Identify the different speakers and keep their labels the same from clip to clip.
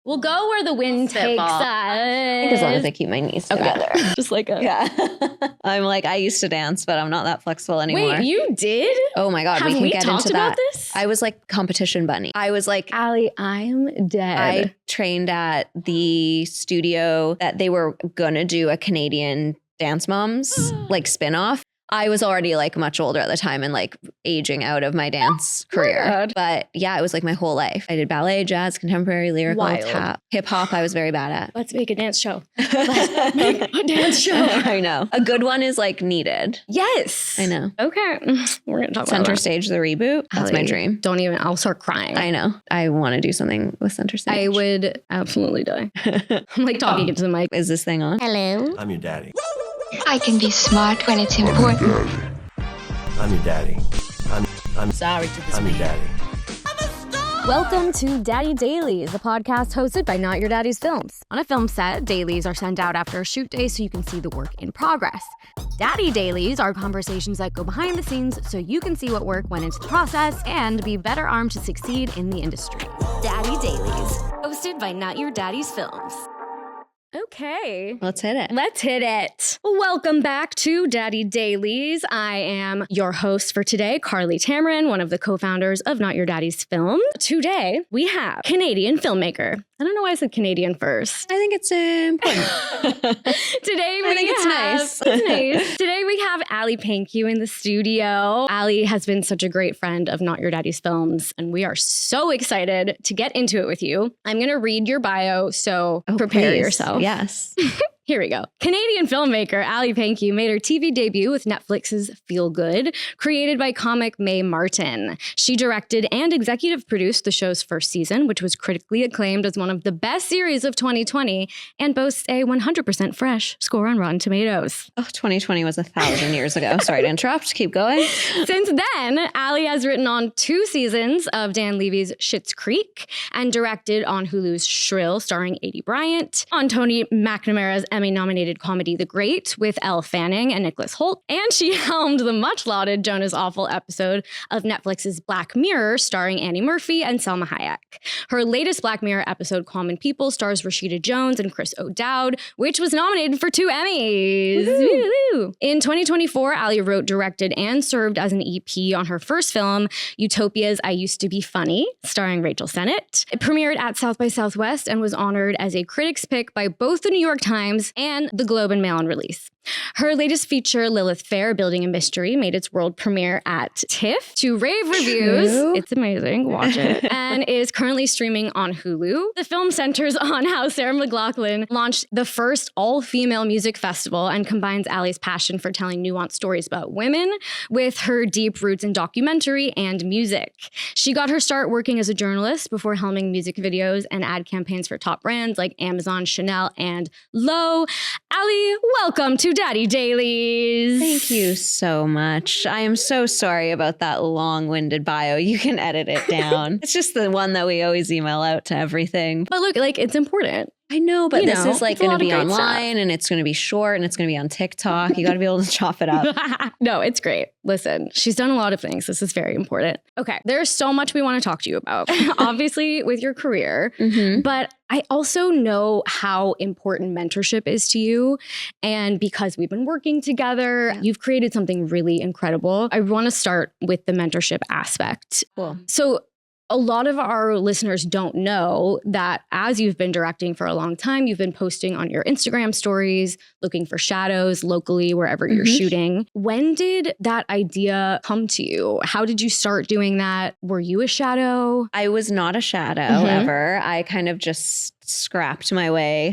Speaker 1: We'll go where the wind takes us.
Speaker 2: I think as long as I keep my knees together.
Speaker 1: Just like a...
Speaker 2: Yeah. I'm like, I used to dance, but I'm not that flexible anymore.
Speaker 1: Wait, you did?
Speaker 2: Oh my God,
Speaker 1: Have
Speaker 2: we can get
Speaker 1: talked
Speaker 2: into
Speaker 1: about
Speaker 2: that.
Speaker 1: This?
Speaker 2: I was like competition bunny. I was like,
Speaker 1: Ally, I'm dead.
Speaker 2: I trained at the studio that they were gonna do a Canadian Dance Moms like spinoff. I was already like much older at the time and like aging out of my dance career. But yeah, it was like my whole life. I did ballet, jazz, contemporary, lyrical, tap, hip hop. I was very bad at.
Speaker 1: Let's make a dance show. Let's make a dance show.
Speaker 2: I know. A good one is like needed.
Speaker 1: Yes.
Speaker 2: I know.
Speaker 1: Okay. We're going to talk
Speaker 2: Center
Speaker 1: about that.
Speaker 2: Stage, the reboot. That's my dream.
Speaker 1: Don't even, I'll start crying.
Speaker 2: I know. I want to do something with Center Stage.
Speaker 1: I would absolutely die. I'm like talking into the mic.
Speaker 2: Is this thing on?
Speaker 3: Hello.
Speaker 4: I'm your daddy.
Speaker 3: I can be smart when it's important.
Speaker 4: I'm your daddy. I'm
Speaker 1: sorry to this
Speaker 4: I'm your daddy.
Speaker 1: Welcome to Daddy Dailies, a podcast hosted by Not Your Daddy's Films. On a film set, dailies are sent out after a shoot day so you can see the work in progress. Daddy Dailies are conversations that go behind the scenes so you can see what work went into the process and be better armed to succeed in the industry. Daddy Dailies, hosted by Not Your Daddy's Films. Okay.
Speaker 2: Let's hit it.
Speaker 1: Let's hit it. Welcome back to Daddy Dailies. I am your host for today, Carlye Tamarin, one of the co-founders of Not Your Daddy's Film. Today, we have Canadian filmmaker. I don't know why I said Canadian first.
Speaker 2: I think it's important.
Speaker 1: Today we
Speaker 2: I think it's nice.
Speaker 1: It's nice. Today we have Ally Pankiw in the studio. Ally has been such a great friend of Not Your Daddy's Films, and we are so excited to get into it with you. I'm going to read your bio, so prepare yourself.
Speaker 2: Yes.
Speaker 1: Here we go. Canadian filmmaker Ally Pankiw made her TV debut with Netflix's Feel Good, created by comic Mae Martin. She directed and executive produced the show's first season, which was critically acclaimed as one of the best series of 2020 and boasts a 100% fresh score on Rotten Tomatoes.
Speaker 2: Oh, 2020 was 1,000 years ago. Sorry to interrupt. Keep going.
Speaker 1: Since then, Ally has written on 2 seasons of Dan Levy's Schitt's Creek and directed on Hulu's Shrill, starring Aidy Bryant, on Tony McNamara's Emmy-nominated comedy The Great with Elle Fanning and Nicholas Hoult, and she helmed the much-lauded Joan Is Awful episode of Netflix's Black Mirror, starring Annie Murphy and Selma Hayek. Her latest Black Mirror episode, Common People, stars Rashida Jones and Chris O'Dowd, which was nominated for 2 Emmys. Woo-hoo. In 2024, Ally wrote, directed, and served as an EP on her first film, Utopia's I Used to Be Funny, starring Rachel Sennott. It premiered at South by Southwest and was honored as a critic's pick by both the New York Times and the Globe and Mail on release. Her latest feature, Lilith Fair, Building a Mystery, made its world premiere at TIFF to rave reviews. It's amazing. Watch it. And is currently streaming on Hulu. The film centers on how Sarah McLachlan launched the first all-female music festival and combines Ally's passion for telling nuanced stories about women with her deep roots in documentary and music. She got her start working as a journalist before helming music videos and ad campaigns for top brands like Amazon, Chanel, and Lowe. Ally, welcome to Daddy Dailies.
Speaker 2: Thank you so much. I am so sorry about that long-winded bio. You can edit it down. It's just the one that we always email out to everything.
Speaker 1: But look, like, it's important.
Speaker 2: I know, but this is like going to be online
Speaker 1: stuff.
Speaker 2: And it's going to be short and it's going to be on TikTok. You got to be able to chop it up.
Speaker 1: No, it's great. Listen, she's done a lot of things. This is very important. Okay, there's so much we want to talk to you about, obviously with your career, but I also know how important mentorship is to you. And because we've been working together, you've created something really incredible. I want to start with the mentorship aspect.
Speaker 2: Cool.
Speaker 1: So a lot of our listeners don't know that as you've been directing for a long time, you've been posting on your Instagram stories, looking for shadows locally, wherever you're shooting. When did that idea come to you? How did you start doing that? Were you a shadow?
Speaker 2: I was not a shadow ever. I kind of just scrapped my way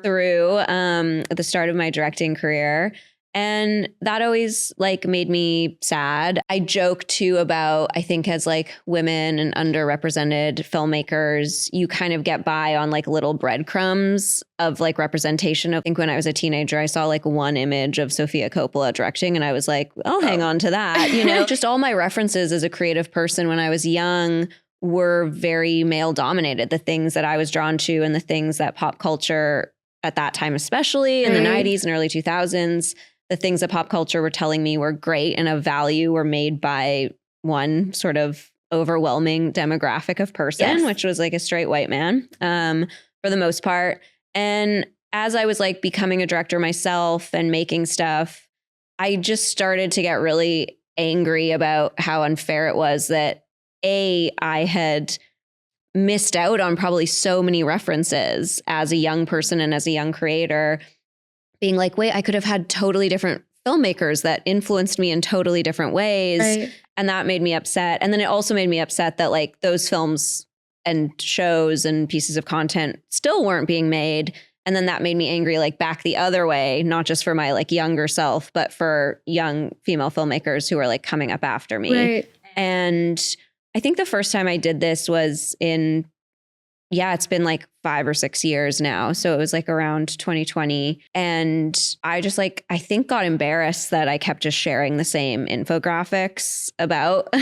Speaker 2: through the start of my directing career. And that always like made me sad. I joke too about, I think as like women and underrepresented filmmakers, you kind of get by on like little breadcrumbs of like representation. I think when I was a teenager, I saw like one image of Sofia Coppola directing and I was like, I'll hang on to that. You know, just all my references as a creative person when I was young were very male dominated. The things that I was drawn to and the things that pop culture at that time, especially in the 90s and early 2000s, the things that pop culture were telling me were great and of value were made by one sort of overwhelming demographic of person, which was like a straight white man for the most part. And as I was like becoming a director myself and making stuff, I just started to get really angry about how unfair it was that I had missed out on probably so many references as a young person and as a young creator, being like, wait, I could have had totally different filmmakers that influenced me in totally different ways. Right. And that made me upset. And then it also made me upset that like those films and shows and pieces of content still weren't being made. And then that made me angry, like back the other way, not just for my like younger self, but for young female filmmakers who are like coming up after me. Right. And I think the first time I did this was it's been like 5 or 6 years now. So it was like around 2020. And I just like, I think got embarrassed that I kept just sharing the same infographics about,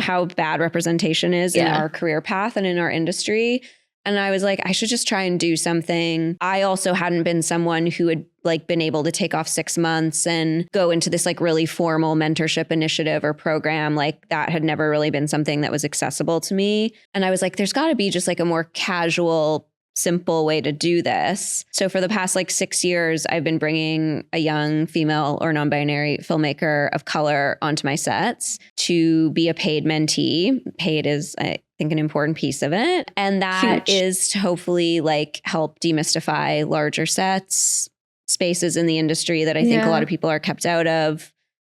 Speaker 2: how bad representation is in our career path and in our industry. And I was like, I should just try and do something. I also hadn't been someone who had like been able to take off 6 months and go into this like really formal mentorship initiative or program. Like that had never really been something that was accessible to me. And I was like, there's got to be just like a more casual, simple way to do this. So for the past like 6 years, I've been bringing a young female or non-binary filmmaker of color onto my sets to be a paid mentee. Paid is, I think, an important piece of it. And that is to hopefully like help demystify larger sets, spaces in the industry that I think a lot of people are kept out of,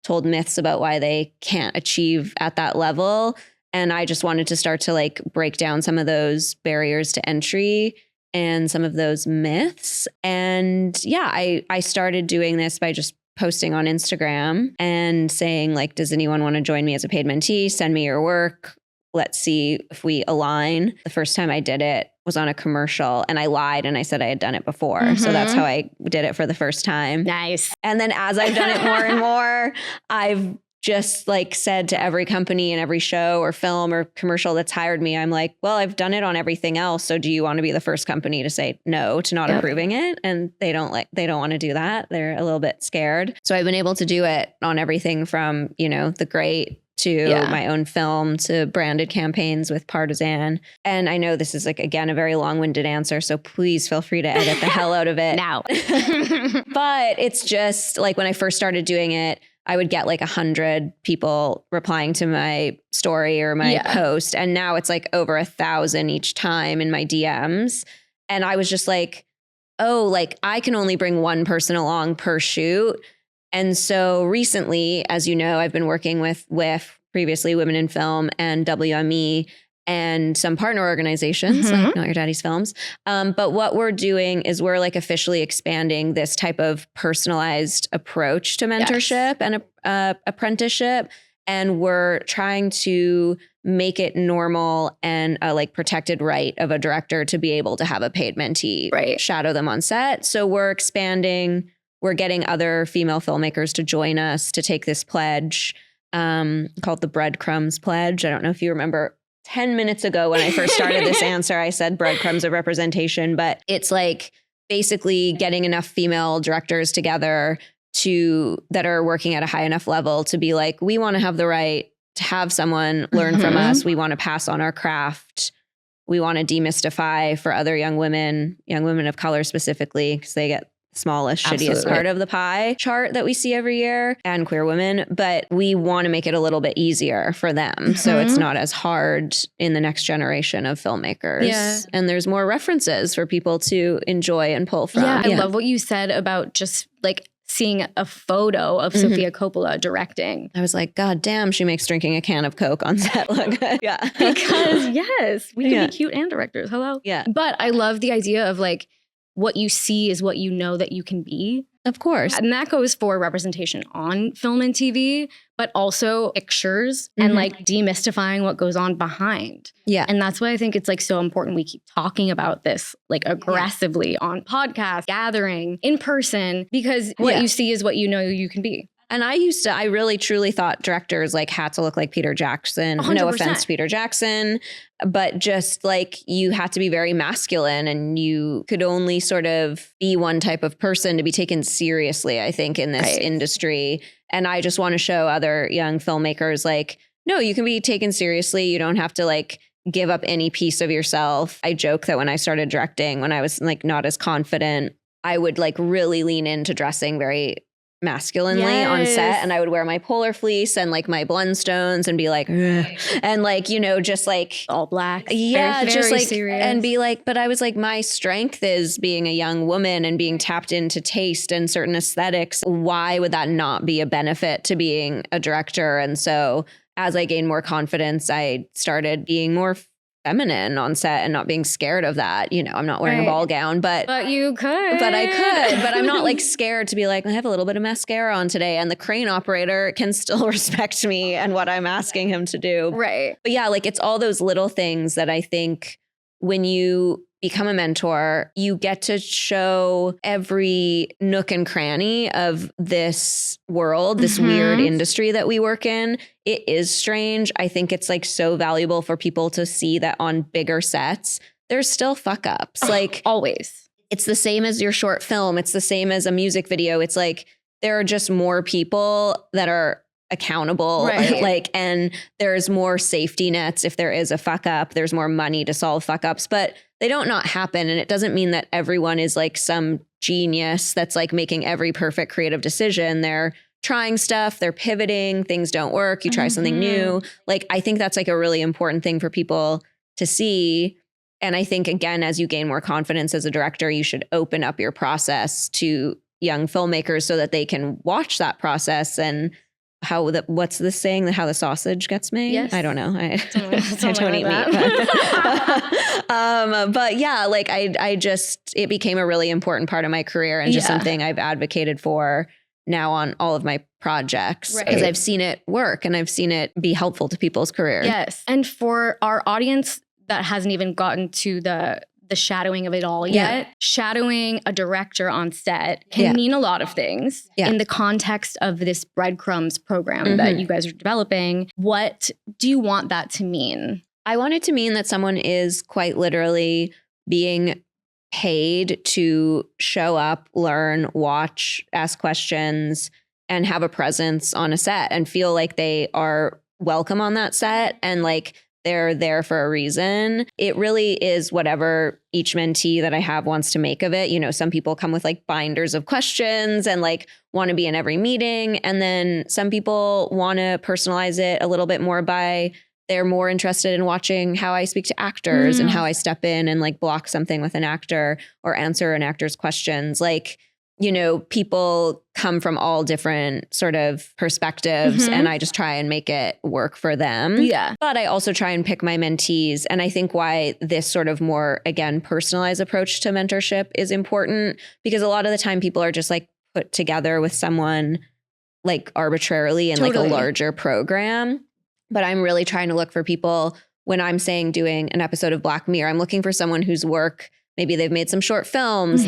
Speaker 2: told myths about why they can't achieve at that level. And I just wanted to start to like break down some of those barriers to entry and some of those myths. And I started doing this by just posting on Instagram and saying like, does anyone want to join me as a paid mentee? Send me your work. Let's see if we align. The first time I did it was on a commercial and I lied and I said I had done it before. Mm-hmm. So that's how I did it for the first time.
Speaker 1: Nice.
Speaker 2: And then as I've done it more and more, I've just like said to every company and every show or film or commercial that's hired me, I'm like, well, I've done it on everything else. So do you want to be the first company to say no to not approving it? And they don't want to do that. They're a little bit scared. So I've been able to do it on everything from, The Great to my own film to branded campaigns with Partisan. And I know this is like, again, a very long-winded answer. So please feel free to edit the hell out of it.
Speaker 1: Now.
Speaker 2: But it's just like when I first started doing it, I would get like 100 people replying to my story or my post. And now it's like over 1,000 each time in my DMs. And I was just like, oh, like I can only bring one person along per shoot. And so recently, as you know, I've been working with previously Women in Film and WME and some partner organizations like Not Your Daddy's Films. But what we're doing is we're like officially expanding this type of personalized approach to mentorship and apprenticeship. And we're trying to make it normal and a like protected right of a director to be able to have a paid mentee shadow them on set. So we're expanding. We're getting other female filmmakers to join us to take this pledge called the Breadcrumbs Pledge. I don't know if you remember 10 minutes ago when I first started this answer, I said breadcrumbs of representation, but it's like basically getting enough female directors together that are working at a high enough level to be like, we want to have the right to have someone learn from us. We want to pass on our craft. We want to demystify for other young women of color specifically, because they get smallest, shittiest part of the pie chart that we see every year, and queer women, but we want to make it a little bit easier for them. So it's not as hard in the next generation of filmmakers. Yeah. And there's more references for people to enjoy and pull from.
Speaker 1: Yeah, I love what you said about just like seeing a photo of Sofia Coppola directing.
Speaker 2: I was like, God damn, she makes drinking a can of Coke on set look good. Yeah.
Speaker 1: Because yes, we can be cute and directors. Hello.
Speaker 2: Yeah.
Speaker 1: But I love the idea of like, what you see is what you know that you can be.
Speaker 2: Of course.
Speaker 1: And that goes for representation on film and TV, but also pictures and like demystifying what goes on behind.
Speaker 2: Yeah.
Speaker 1: And that's why I think it's like so important we keep talking about this like aggressively on podcasts, gathering, in person, because what you see is what you know you can be.
Speaker 2: And I really truly thought directors like had to look like Peter Jackson. 100%. No offense to Peter Jackson, but just like you had to be very masculine and you could only sort of be one type of person to be taken seriously, I think, in this industry. And I just want to show other young filmmakers like, no, you can be taken seriously. You don't have to like give up any piece of yourself. I joke that when I started directing, when I was like not as confident, I would like really lean into dressing very masculinely on set, and I would wear my polar fleece and like my Blundstones and be like, ugh. And like, you know, just like
Speaker 1: all black.
Speaker 2: Yeah,
Speaker 1: very,
Speaker 2: just
Speaker 1: very
Speaker 2: like
Speaker 1: serious.
Speaker 2: And be like, but I was like, my strength is being a young woman and being tapped into taste and certain aesthetics. Why would that not be a benefit to being a director? And so as I gained more confidence, I started being more feminine on set and not being scared of that. You know, I'm not wearing a ball gown, but
Speaker 1: you could.
Speaker 2: But I could. But I'm not like scared to be like, I have a little bit of mascara on today, and the crane operator can still respect me and what I'm asking him to do.
Speaker 1: Right.
Speaker 2: But yeah, like it's all those little things that I think when you become a mentor, you get to show every nook and cranny of this world, this weird industry that we work in. It is strange. I think it's like so valuable for people to see that on bigger sets, there's still fuck ups. Like
Speaker 1: always.
Speaker 2: It's the same as your short film. It's the same as a music video. It's like there are just more people that are accountable, like, and there's more safety nets. If there is a fuck up, there's more money to solve fuck ups, but they don't not happen. And it doesn't mean that everyone is like some genius that's like making every perfect creative decision. They're trying stuff, they're pivoting, things don't work, you try something new. Like, I think that's like a really important thing for people to see. And I think, again, as you gain more confidence as a director, you should open up your process to young filmmakers so that they can watch that process and what's the saying, how the sausage gets made?
Speaker 1: Yes.
Speaker 2: I don't know. I
Speaker 1: don't
Speaker 2: eat meat. But yeah, like it became a really important part of my career and just something I've advocated for now on all of my projects because I've seen it work and I've seen it be helpful to people's career.
Speaker 1: Yes. And for our audience that hasn't even gotten to the shadowing of it all yet. Shadowing a director on set can mean a lot of things in the context of this Breadcrumbs program that you guys are developing. What do you want that to mean?
Speaker 2: I want it to mean that someone is quite literally being paid to show up, learn, watch, ask questions, and have a presence on a set and feel like they are welcome on that set and like they're there for a reason. It really is whatever each mentee that I have wants to make of it. You know, some people come with like binders of questions and like want to be in every meeting. And then some people want to personalize it a little bit more by they're more interested in watching how I speak to actors and how I step in and like block something with an actor or answer an actor's questions. Like, you know, people come from all different sort of perspectives and I just try and make it work for them.
Speaker 1: Yeah.
Speaker 2: But I also try and pick my mentees. And I think why this sort of more, again, personalized approach to mentorship is important because a lot of the time people are just like put together with someone like arbitrarily in like a larger program. But I'm really trying to look for people when I'm saying doing an episode of Black Mirror, I'm looking for someone whose work, maybe they've made some short films,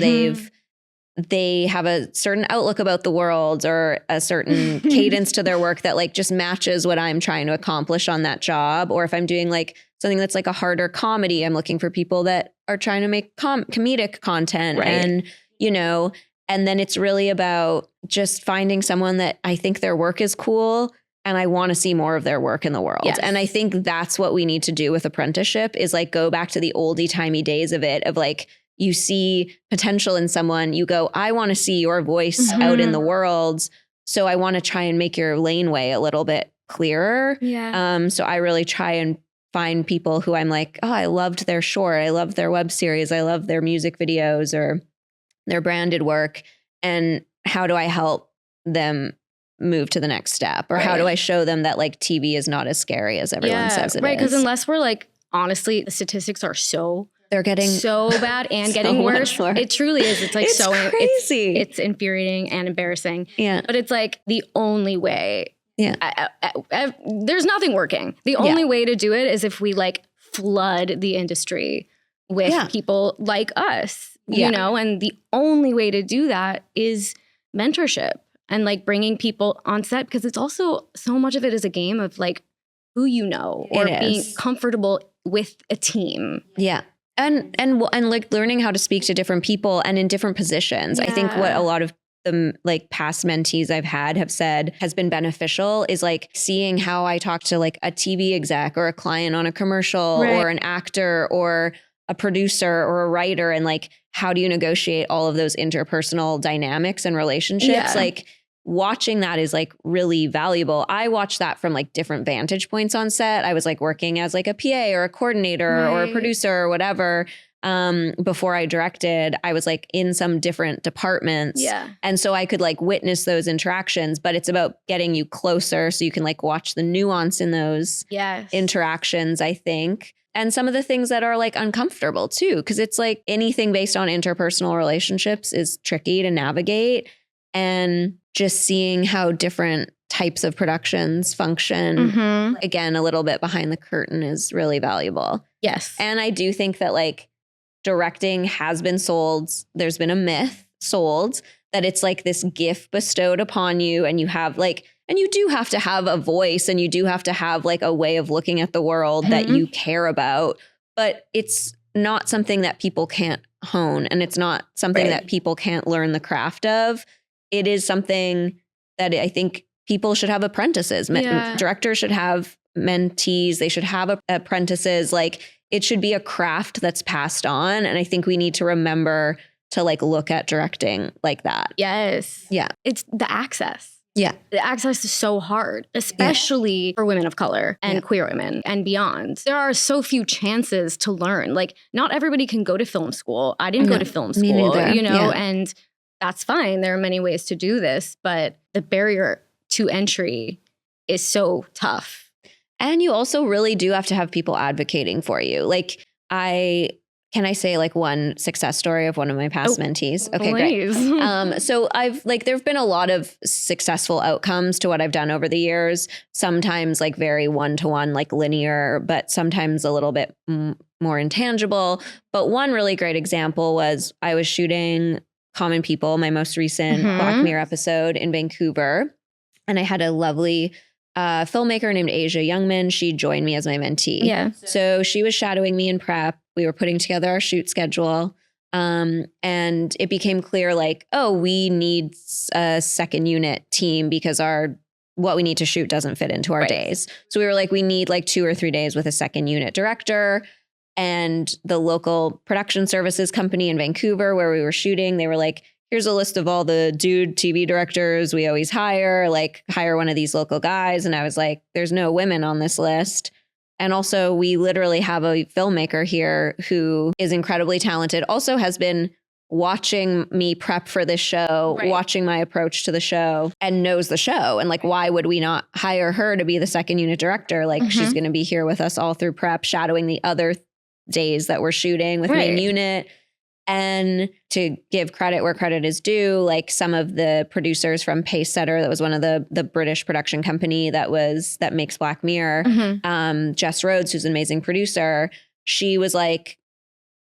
Speaker 2: they have a certain outlook about the world or a certain cadence to their work that like just matches what I'm trying to accomplish on that job. Or if I'm doing like something that's like a harder comedy, I'm looking for people that are trying to make comedic content and, you know, and then it's really about just finding someone that I think their work is cool and I want to see more of their work in the world. Yes. And I think that's what we need to do with apprenticeship is like go back to the oldie timey days of it, of like, you see potential in someone, you go, I want to see your voice out in the world. So I want to try and make your laneway a little bit clearer.
Speaker 1: Yeah.
Speaker 2: So I really try and find people who I'm like, oh, I loved their short. I loved their web series. I love their music videos or their branded work. And how do I help them move to the next step? Or how do I show them that like TV is not as scary as everyone says it is?
Speaker 1: Right. Because unless we're like, honestly, the statistics are they're getting
Speaker 2: so
Speaker 1: bad and getting worse. It truly is. It's like
Speaker 2: it's
Speaker 1: so
Speaker 2: crazy.
Speaker 1: It's infuriating and embarrassing.
Speaker 2: Yeah.
Speaker 1: But it's like the only way.
Speaker 2: Yeah.
Speaker 1: There's nothing working. The only way to do it is if we like flood the industry with people like us, you know, and the only way to do that is mentorship and like bringing people on set because it's also so much of it is a game of like who you know or being comfortable with a team.
Speaker 2: Yeah. And like learning how to speak to different people and in different positions. I think what a lot of the like past mentees I've had have said has been beneficial is like seeing how I talk to like a TV exec or a client on a commercial or an actor or a producer or a writer, and like how do you negotiate all of those interpersonal dynamics and relationships? Like watching that is like really valuable. I watched that from like different vantage points on set. I was like working as like a PA or a coordinator or a producer or whatever. Before I directed, I was like in some different departments. And so I could like witness those interactions, but it's about getting you closer so you can like watch the nuance in those interactions, I think. And some of the things that are like uncomfortable too, because it's like anything based on interpersonal relationships is tricky to navigate. And just seeing how different types of productions function, again, a little bit behind the curtain is really valuable.
Speaker 1: Yes.
Speaker 2: And I do think that like directing has been sold. There's been a myth sold that it's like this gift bestowed upon you, and you have like, and you do have to have a voice, and you do have to have like a way of looking at the world that you care about, but it's not something that people can't hone, and it's not something that people can't learn the craft of. It is something that I think people should have apprentices. Directors should have mentees. They should have apprentices. Like it should be a craft that's passed on. And I think we need to remember to like look at directing like that.
Speaker 1: Yes.
Speaker 2: Yeah.
Speaker 1: It's the access.
Speaker 2: Yeah.
Speaker 1: The access is so hard, especially for women of color and queer women and beyond. There are so few chances to learn. Like not everybody can go to film school. I didn't go to film school, you know, and that's fine. There are many ways to do this, but the barrier to entry is so tough.
Speaker 2: And you also really do have to have people advocating for you. Like can I say like one success story of one of my past mentees? Okay,
Speaker 1: please.
Speaker 2: Great. So there've been a lot of successful outcomes to what I've done over the years. Sometimes like very one-to-one, like linear, but sometimes a little bit more intangible. But one really great example was I was shooting Common People, my most recent Black Mirror episode in Vancouver. And I had a lovely filmmaker named Asia Youngman. She joined me as my mentee.
Speaker 1: Yeah.
Speaker 2: So she was shadowing me in prep. We were putting together our shoot schedule. And it became clear like, oh, we need a second unit team because what we need to shoot doesn't fit into our days. So we were like, we need like 2 or 3 days with a second unit director. And the local production services company in Vancouver where we were shooting, they were like, here's a list of all the dude TV directors we always hire, like hire one of these local guys. And I was like, there's no women on this list. And also we literally have a filmmaker here who is incredibly talented, also has been watching me prep for this show, watching my approach to the show and knows the show. And like, why would we not hire her to be the second unit director? Like she's going to be here with us all through prep, shadowing the other days that we're shooting with main unit. And to give credit where credit is due, like some of the producers from Pacesetter, that was one of the British production company that makes Black Mirror, Jess Rhodes, who's an amazing producer, she was like,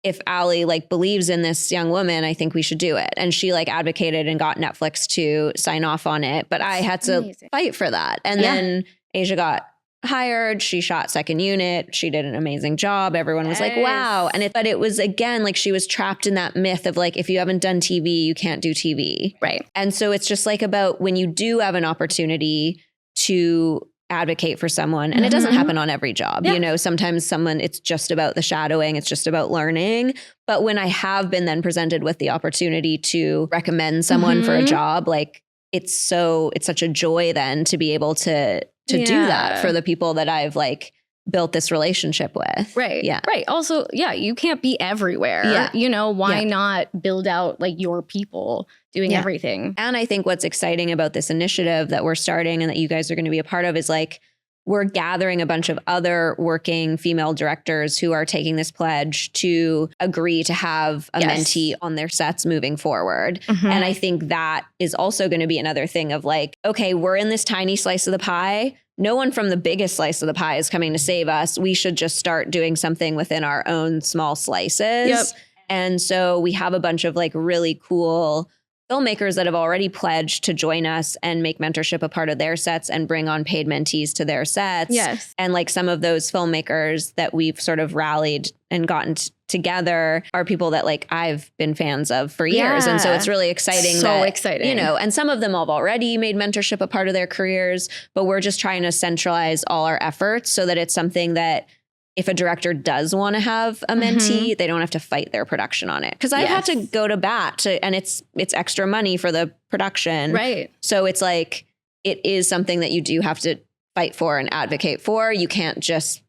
Speaker 2: if Ally like believes in this young woman, I think we should do it. And she like advocated and got Netflix to sign off on it. But I had to fight for that. And then Asia got hired. She shot second unit. She did an amazing job. Everyone was like, wow. But it was, again, like she was trapped in that myth of like, if you haven't done TV, you can't do TV.
Speaker 1: Right.
Speaker 2: And so it's just like about when you do have an opportunity to advocate for someone, and it doesn't happen on every job. You know, sometimes it's just about the shadowing. It's just about learning. But when I have been then presented with the opportunity to recommend someone for a job, like it's such a joy then to be able to do that for the people that I've like built this relationship with.
Speaker 1: Right.
Speaker 2: Yeah.
Speaker 1: Right. Also, you can't be everywhere.
Speaker 2: Yeah.
Speaker 1: You know, why not build out like your people doing everything?
Speaker 2: And I think what's exciting about this initiative that we're starting and that you guys are going to be a part of is like, we're gathering a bunch of other working female directors who are taking this pledge to agree to have a mentee on their sets moving forward. And I think that is also going to be another thing of like, okay, we're in this tiny slice of the pie. No one from the biggest slice of the pie is coming to save us. We should just start doing something within our own small slices. And so we have a bunch of like really cool filmmakers that have already pledged to join us and make mentorship a part of their sets and bring on paid mentees to their sets.
Speaker 1: Yes.
Speaker 2: And like some of those filmmakers that we've sort of rallied and gotten together are people that like I've been fans of for years. And so it's really exciting.
Speaker 1: So exciting.
Speaker 2: You know, and some of them have already made mentorship a part of their careers, but we're just trying to centralize all our efforts so that it's something that if a director does want to have a mentee, they don't have to fight their production on it. Because I've had to go to bat and it's extra money for the production.
Speaker 1: Right.
Speaker 2: So it's like, it is something that you do have to fight for and advocate for. You can't just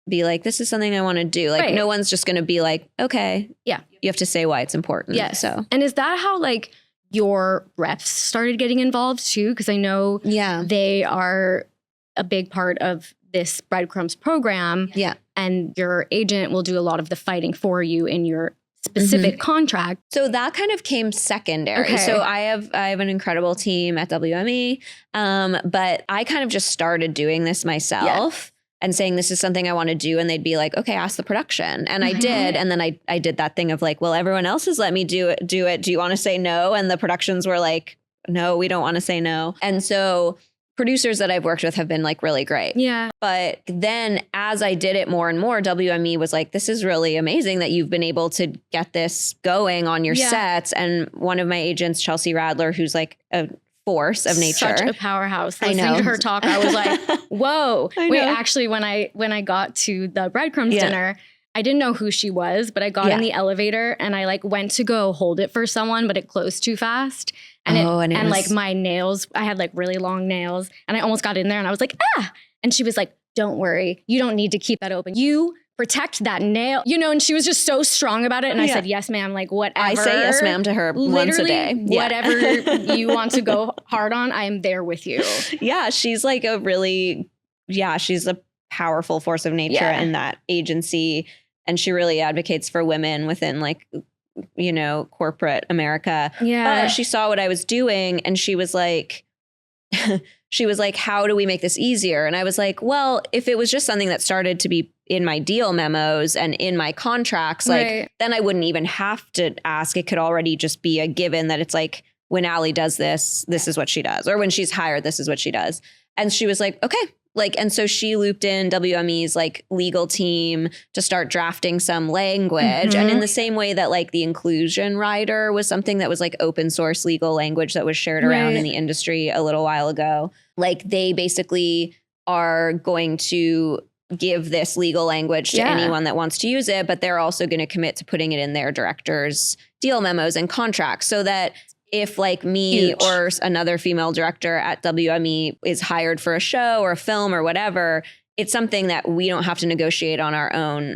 Speaker 2: be like, this is something I want to do. Like no one's just going to be like, okay. Yeah. You have to say why it's important.
Speaker 1: Yeah.
Speaker 2: So,
Speaker 1: and is that how like your reps started getting involved too? Because I know they are a big part of this Breadcrumbs program. Yeah. And your agent will do a lot of the fighting for you in your specific contract.
Speaker 2: So that kind of came secondary. Okay. So I have an incredible team at WME, but I kind of just started doing this myself and saying this is something I want to do. And they'd be like, okay, ask the production. And I did. And then I did that thing of like, well, everyone else has let me do it. Do you want to say no? And the productions were like, no, we don't want to say no. And so producers that I've worked with have been like really great. Yeah. But then as I did it more and more, WME was like, this is really amazing that you've been able to get this going on your sets. And one of my agents, Chelsea Radler, who's like a force of nature.
Speaker 1: Such a powerhouse. Listening to her talk, I was like, whoa. Wait, actually, when I got to the Breadcrumbs dinner, I didn't know who she was, but I got in the elevator and I like went to go hold it for someone, but it closed too fast. And like my nails, I had like really long nails and I almost got in there and I was like, ah. And she was like, don't worry. You don't need to keep that open. You protect that nail, you know, and she was just so strong about it. And I said, yes, ma'am, like whatever. I say
Speaker 2: yes, ma'am to her once a day.
Speaker 1: Whatever you want to go hard on, I am there with you.
Speaker 2: Yeah, she's like she's a powerful force of nature in that agency. And she really advocates for women within like, you know, corporate America. Yeah. But she saw what I was doing and she was like, how do we make this easier? And I was like, well, if it was just something that started to be in my deal memos and in my contracts, like then I wouldn't even have to ask. It could already just be a given that it's like, when Ally does this, this is what she does. Or when she's hired, this is what she does. And she was like, okay. Like, and so she looped in WME's like legal team to start drafting some language. And in the same way that like the inclusion rider was something that was like open source legal language that was shared around in the industry a little while ago, like they basically are going to give this legal language to anyone that wants to use it, but they're also going to commit to putting it in their directors' deal memos and contracts so that if like me or another female director at WME is hired for a show or a film or whatever, it's something that we don't have to negotiate on our own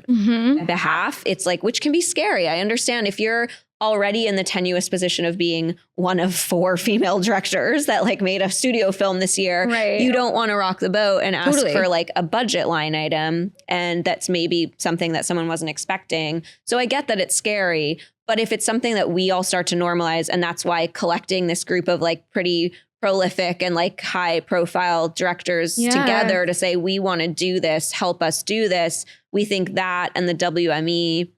Speaker 2: behalf. It's like, which can be scary. I understand if you're already in the tenuous position of being one of 4 female directors that like made a studio film this year, you don't want to rock the boat and ask for like a budget line item. And that's maybe something that someone wasn't expecting. So I get that it's scary. But if it's something that we all start to normalize, and that's why collecting this group of like pretty prolific and like high profile directors together to say, we want to do this, help us do this. We think that and the WME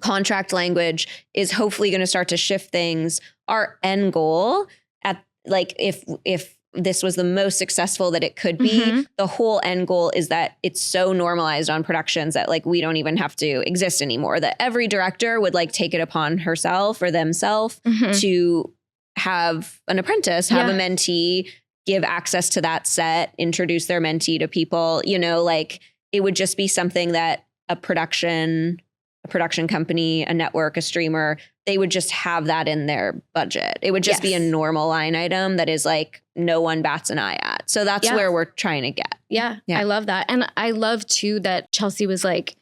Speaker 2: contract language is hopefully going to start to shift things. Our end goal at like, if this was the most successful that it could be, the whole end goal is that it's so normalized on productions that like we don't even have to exist anymore, that every director would like take it upon herself or themselves to have an apprentice, have a mentee, give access to that set, introduce their mentee to people, you know, like it would just be something that a production company, a network, a streamer, they would just have that in their budget. It would just be a normal line item that is like no one bats an eye at. So that's where we're trying to get.
Speaker 1: Yeah, I love that. And I love too that Chelsea was like,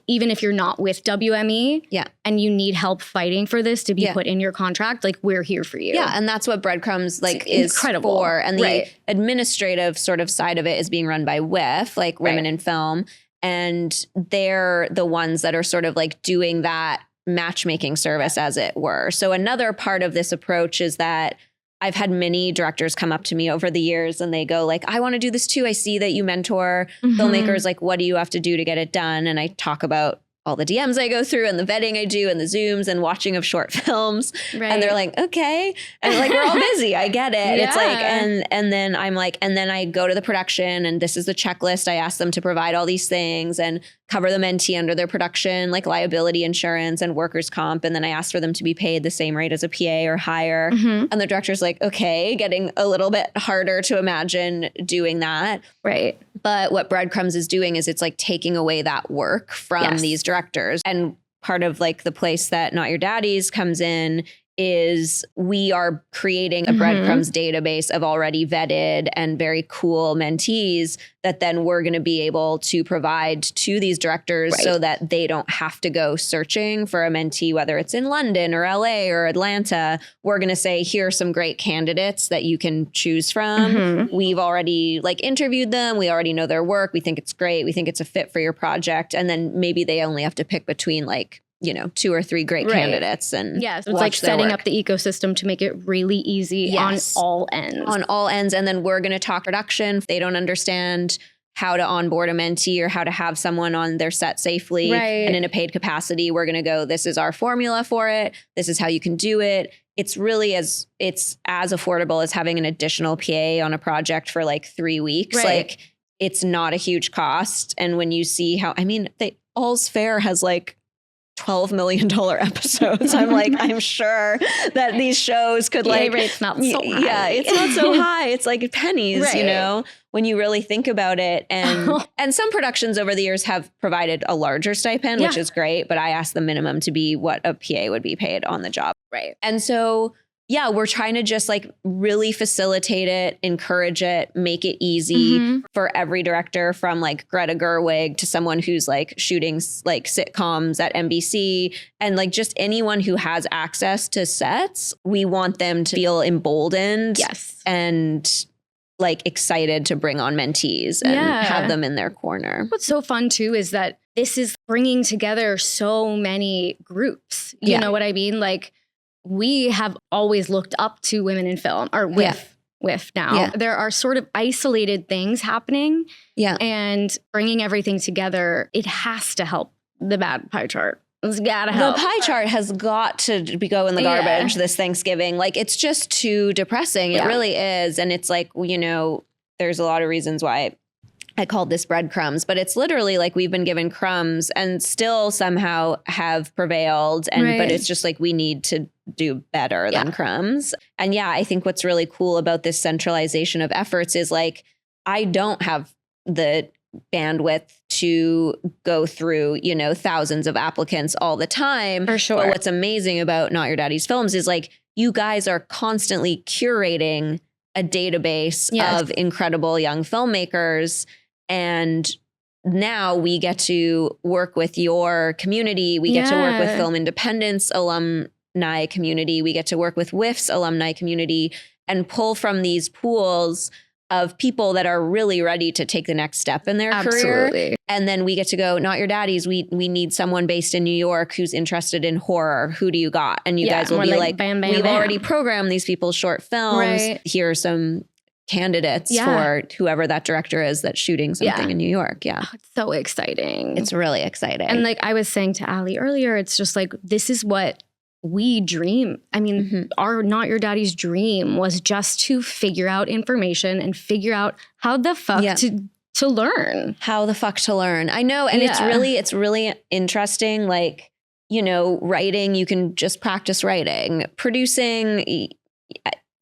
Speaker 1: even if you're not with WME and you need help fighting for this to be put in your contract, like we're here for you.
Speaker 2: Yeah. And that's what Breadcrumbs like is incredible for. And the administrative sort of side of it is being run by WIF, like Women in Film. And they're the ones that are sort of like doing that matchmaking service, as it were. So another part of this approach is that I've had many directors come up to me over the years and they go like, I want to do this too. I see that you mentor filmmakers. Like, what do you have to do to get it done? And I talk about all the DMs I go through and the vetting I do and the Zooms and watching of short films.
Speaker 1: Right.
Speaker 2: And they're like, okay. And like, we're all busy. I get it.
Speaker 1: Yeah.
Speaker 2: It's like, and then I'm like, and then I go to the production and this is the checklist. I ask them to provide all these things and cover the mentee under their production, like liability insurance and workers' comp. And then I ask for them to be paid the same rate as a PA or higher.
Speaker 1: Mm-hmm.
Speaker 2: And the director's like, okay, getting a little bit harder to imagine doing that.
Speaker 1: Right.
Speaker 2: But what Breadcrumbs is doing is it's like taking away that work from these directors. And part of like the place that Not Your Daddies comes in is we are creating a Breadcrumbs database of already vetted and very cool mentees that then we're going to be able to provide to these directors so that they don't have to go searching for a mentee, whether it's in London or LA or Atlanta. We're going to say, here are some great candidates that you can choose from. We've already like interviewed them. We already know their work. We think it's great. We think it's a fit for your project. And then maybe they only have to pick between like, you know, 2 or 3 great candidates. And
Speaker 1: it's like setting up the ecosystem to make it really easy on all ends.
Speaker 2: On all ends. And then we're going to talk production. If they don't understand how to onboard a mentee or how to have someone on their set safely and in a paid capacity, we're going to go, this is our formula for it. This is how you can do it. It's really it's as affordable as having an additional PA on a project for like 3 weeks. Like it's not a huge cost. And when you see how, I mean, All's Fair has like $12 million episodes. I'm like, I'm sure that these shows could like,
Speaker 1: rate's not so high.
Speaker 2: Yeah, it's not so high. It's like pennies, you know, when you really think about it. And some productions over the years have provided a larger stipend, which is great. But I asked the minimum to be what a PA would be paid on the job.
Speaker 1: Right.
Speaker 2: And so, yeah, we're trying to just like really facilitate it, encourage it, make it easy for every director, from like Greta Gerwig to someone who's like shooting like sitcoms at NBC, and like just anyone who has access to sets. We want them to feel emboldened and like excited to bring on mentees and have them in their corner.
Speaker 1: What's so fun too is that this is bringing together so many groups. You know what I mean? Like, we have always looked up to women in film, or with now. Yeah. There are sort of isolated things happening. Yeah. And bringing everything together, it has to help the bad pie chart. It's gotta help.
Speaker 2: The pie chart has got to go in the garbage this Thanksgiving. Like, it's just too depressing. It really is. And it's like, you know, there's a lot of reasons why I called this Breadcrumbs, but it's literally like we've been given crumbs and still somehow have prevailed. And but it's just like we need to do better than crumbs. And I think what's really cool about this centralization of efforts is like, I don't have the bandwidth to go through, you know, thousands of applicants all the time.
Speaker 1: For sure.
Speaker 2: But what's amazing about Not Your Daddy's Films is like, you guys are constantly curating a database of incredible young filmmakers. And now we get to work with your community. We get to work with Film Independence alumni community. We get to work with WIF's alumni community and pull from these pools of people that are really ready to take the next step in their career. And then we get to go, Not Your Daddies, we need someone based in New York who's interested in horror. Who do you got? And you guys will be like,
Speaker 1: bam, bam,
Speaker 2: we've
Speaker 1: bam.
Speaker 2: already programmed these people's short films. Here are some candidates for whoever that director is that's shooting something in New York. Yeah.
Speaker 1: Oh, it's so exciting.
Speaker 2: It's really exciting.
Speaker 1: And like I was saying to Ally earlier, it's just like, this is what we dream. I mean, our Not Your Daddy's dream was just to figure out information and figure out how the fuck to learn.
Speaker 2: How the fuck to learn. I know. And it's really interesting. Like, you know, writing, you can just practice writing. Producing,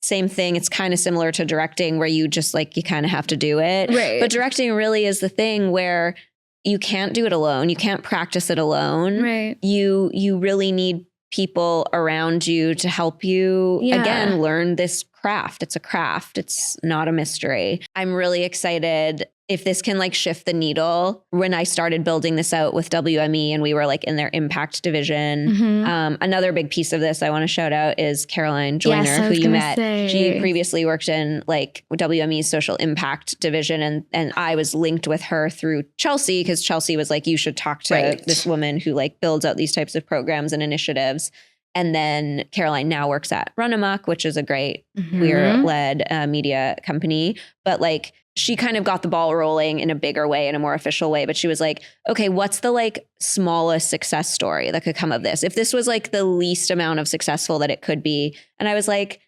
Speaker 2: same thing. It's kind of similar to directing, where you just like, you kind of have to do it.
Speaker 1: Right.
Speaker 2: But directing really is the thing where you can't do it alone. You can't practice it alone.
Speaker 1: Right.
Speaker 2: You really need people around you to help you, again, learn this craft. It's a craft. It's not a mystery. I'm really excited if this can like shift the needle. When I started building this out with WME and we were like in their impact division, another big piece of this I want to shout out is Caroline Joyner, who you met. She previously worked in like WME's social impact division. And I was linked with her through Chelsea, because Chelsea was like, you should talk to this woman who like builds out these types of programs and initiatives. And then Caroline now works at Run Amok, which is a great queer-led media company. But like, she kind of got the ball rolling in a bigger way, in a more official way. But she was like, okay, what's the like smallest success story that could come of this? If this was like the least amount of successful that it could be. And I was like,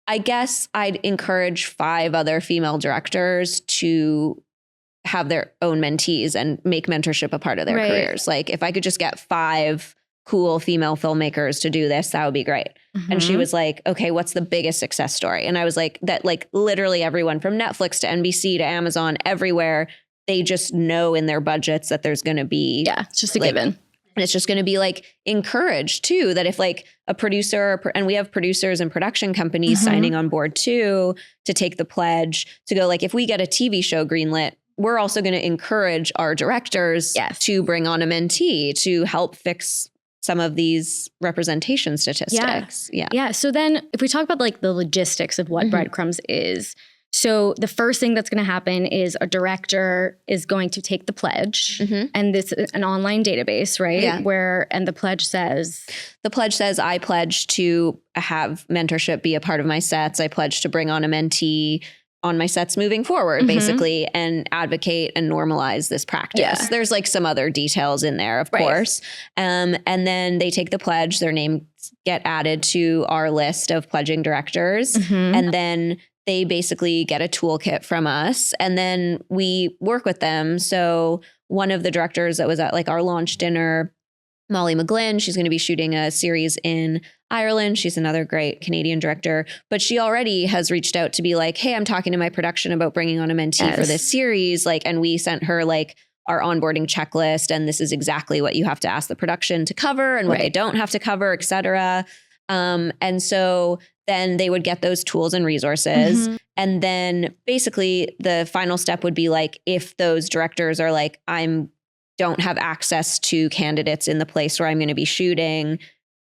Speaker 2: I guess I'd encourage 5 other female directors to have their own mentees and make mentorship a part of their careers. Like if I could just get 5 cool female filmmakers to do this, that would be great. And she was like, okay, what's the biggest success story? And I was like, that like literally everyone from Netflix to NBC to Amazon, everywhere, they just know in their budgets that there's going to be.
Speaker 1: Yeah, it's just a
Speaker 2: like,
Speaker 1: given.
Speaker 2: And it's just going to be like encouraged too, that if like a producer, and we have producers and production companies signing on board too, to take the pledge to go like, if we get a TV show greenlit, we're also going to encourage our directors to bring on a mentee to help fix some of these representation statistics.
Speaker 1: Yeah. So then if we talk about like the logistics of what Breadcrumbs is, so the first thing that's going to happen is a director is going to take the pledge, and this is an online database, right?
Speaker 2: Yeah.
Speaker 1: And the pledge says,
Speaker 2: I pledge to have mentorship be a part of my sets. I pledge to bring on a mentee on my sets moving forward, basically, and advocate and normalize this practice. Yeah. There's like some other details in there, of course. And then they take the pledge, their names get added to our list of pledging directors. And then they basically get a toolkit from us, and then we work with them. So one of the directors that was at like our launch dinner, Molly McGlynn, she's going to be shooting a series in Ireland. She's another great Canadian director, but she already has reached out to be like, hey, I'm talking to my production about bringing on a mentee for this series. Like, and we sent her like our onboarding checklist, and this is exactly what you have to ask the production to cover and what they don't have to cover, et cetera. And so then they would get those tools and resources. And then basically the final step would be like, if those directors are like, don't have access to candidates in the place where I'm going to be shooting,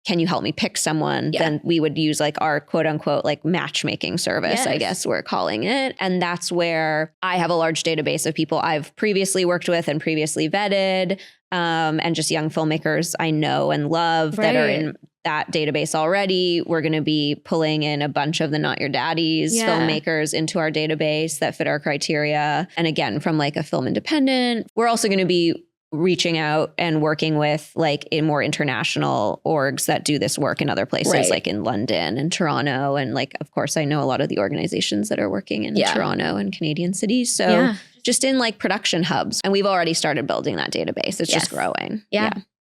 Speaker 2: can you help me pick someone? Then we would use like our quote unquote like matchmaking service, I guess we're calling it. And that's where I have a large database of people I've previously worked with and previously vetted, and just young filmmakers I know and love that are in that database already. We're going to be pulling in a bunch of the Not Your Daddies filmmakers into our database that fit our criteria. And again, from like a film independent, we're also going to be reaching out and working with like in more international orgs that do this work in other places, like in London and Toronto. And like, of course, I know a lot of the organizations that are working in Toronto and Canadian cities. So just in like production hubs. And we've already started building that database. It's just growing.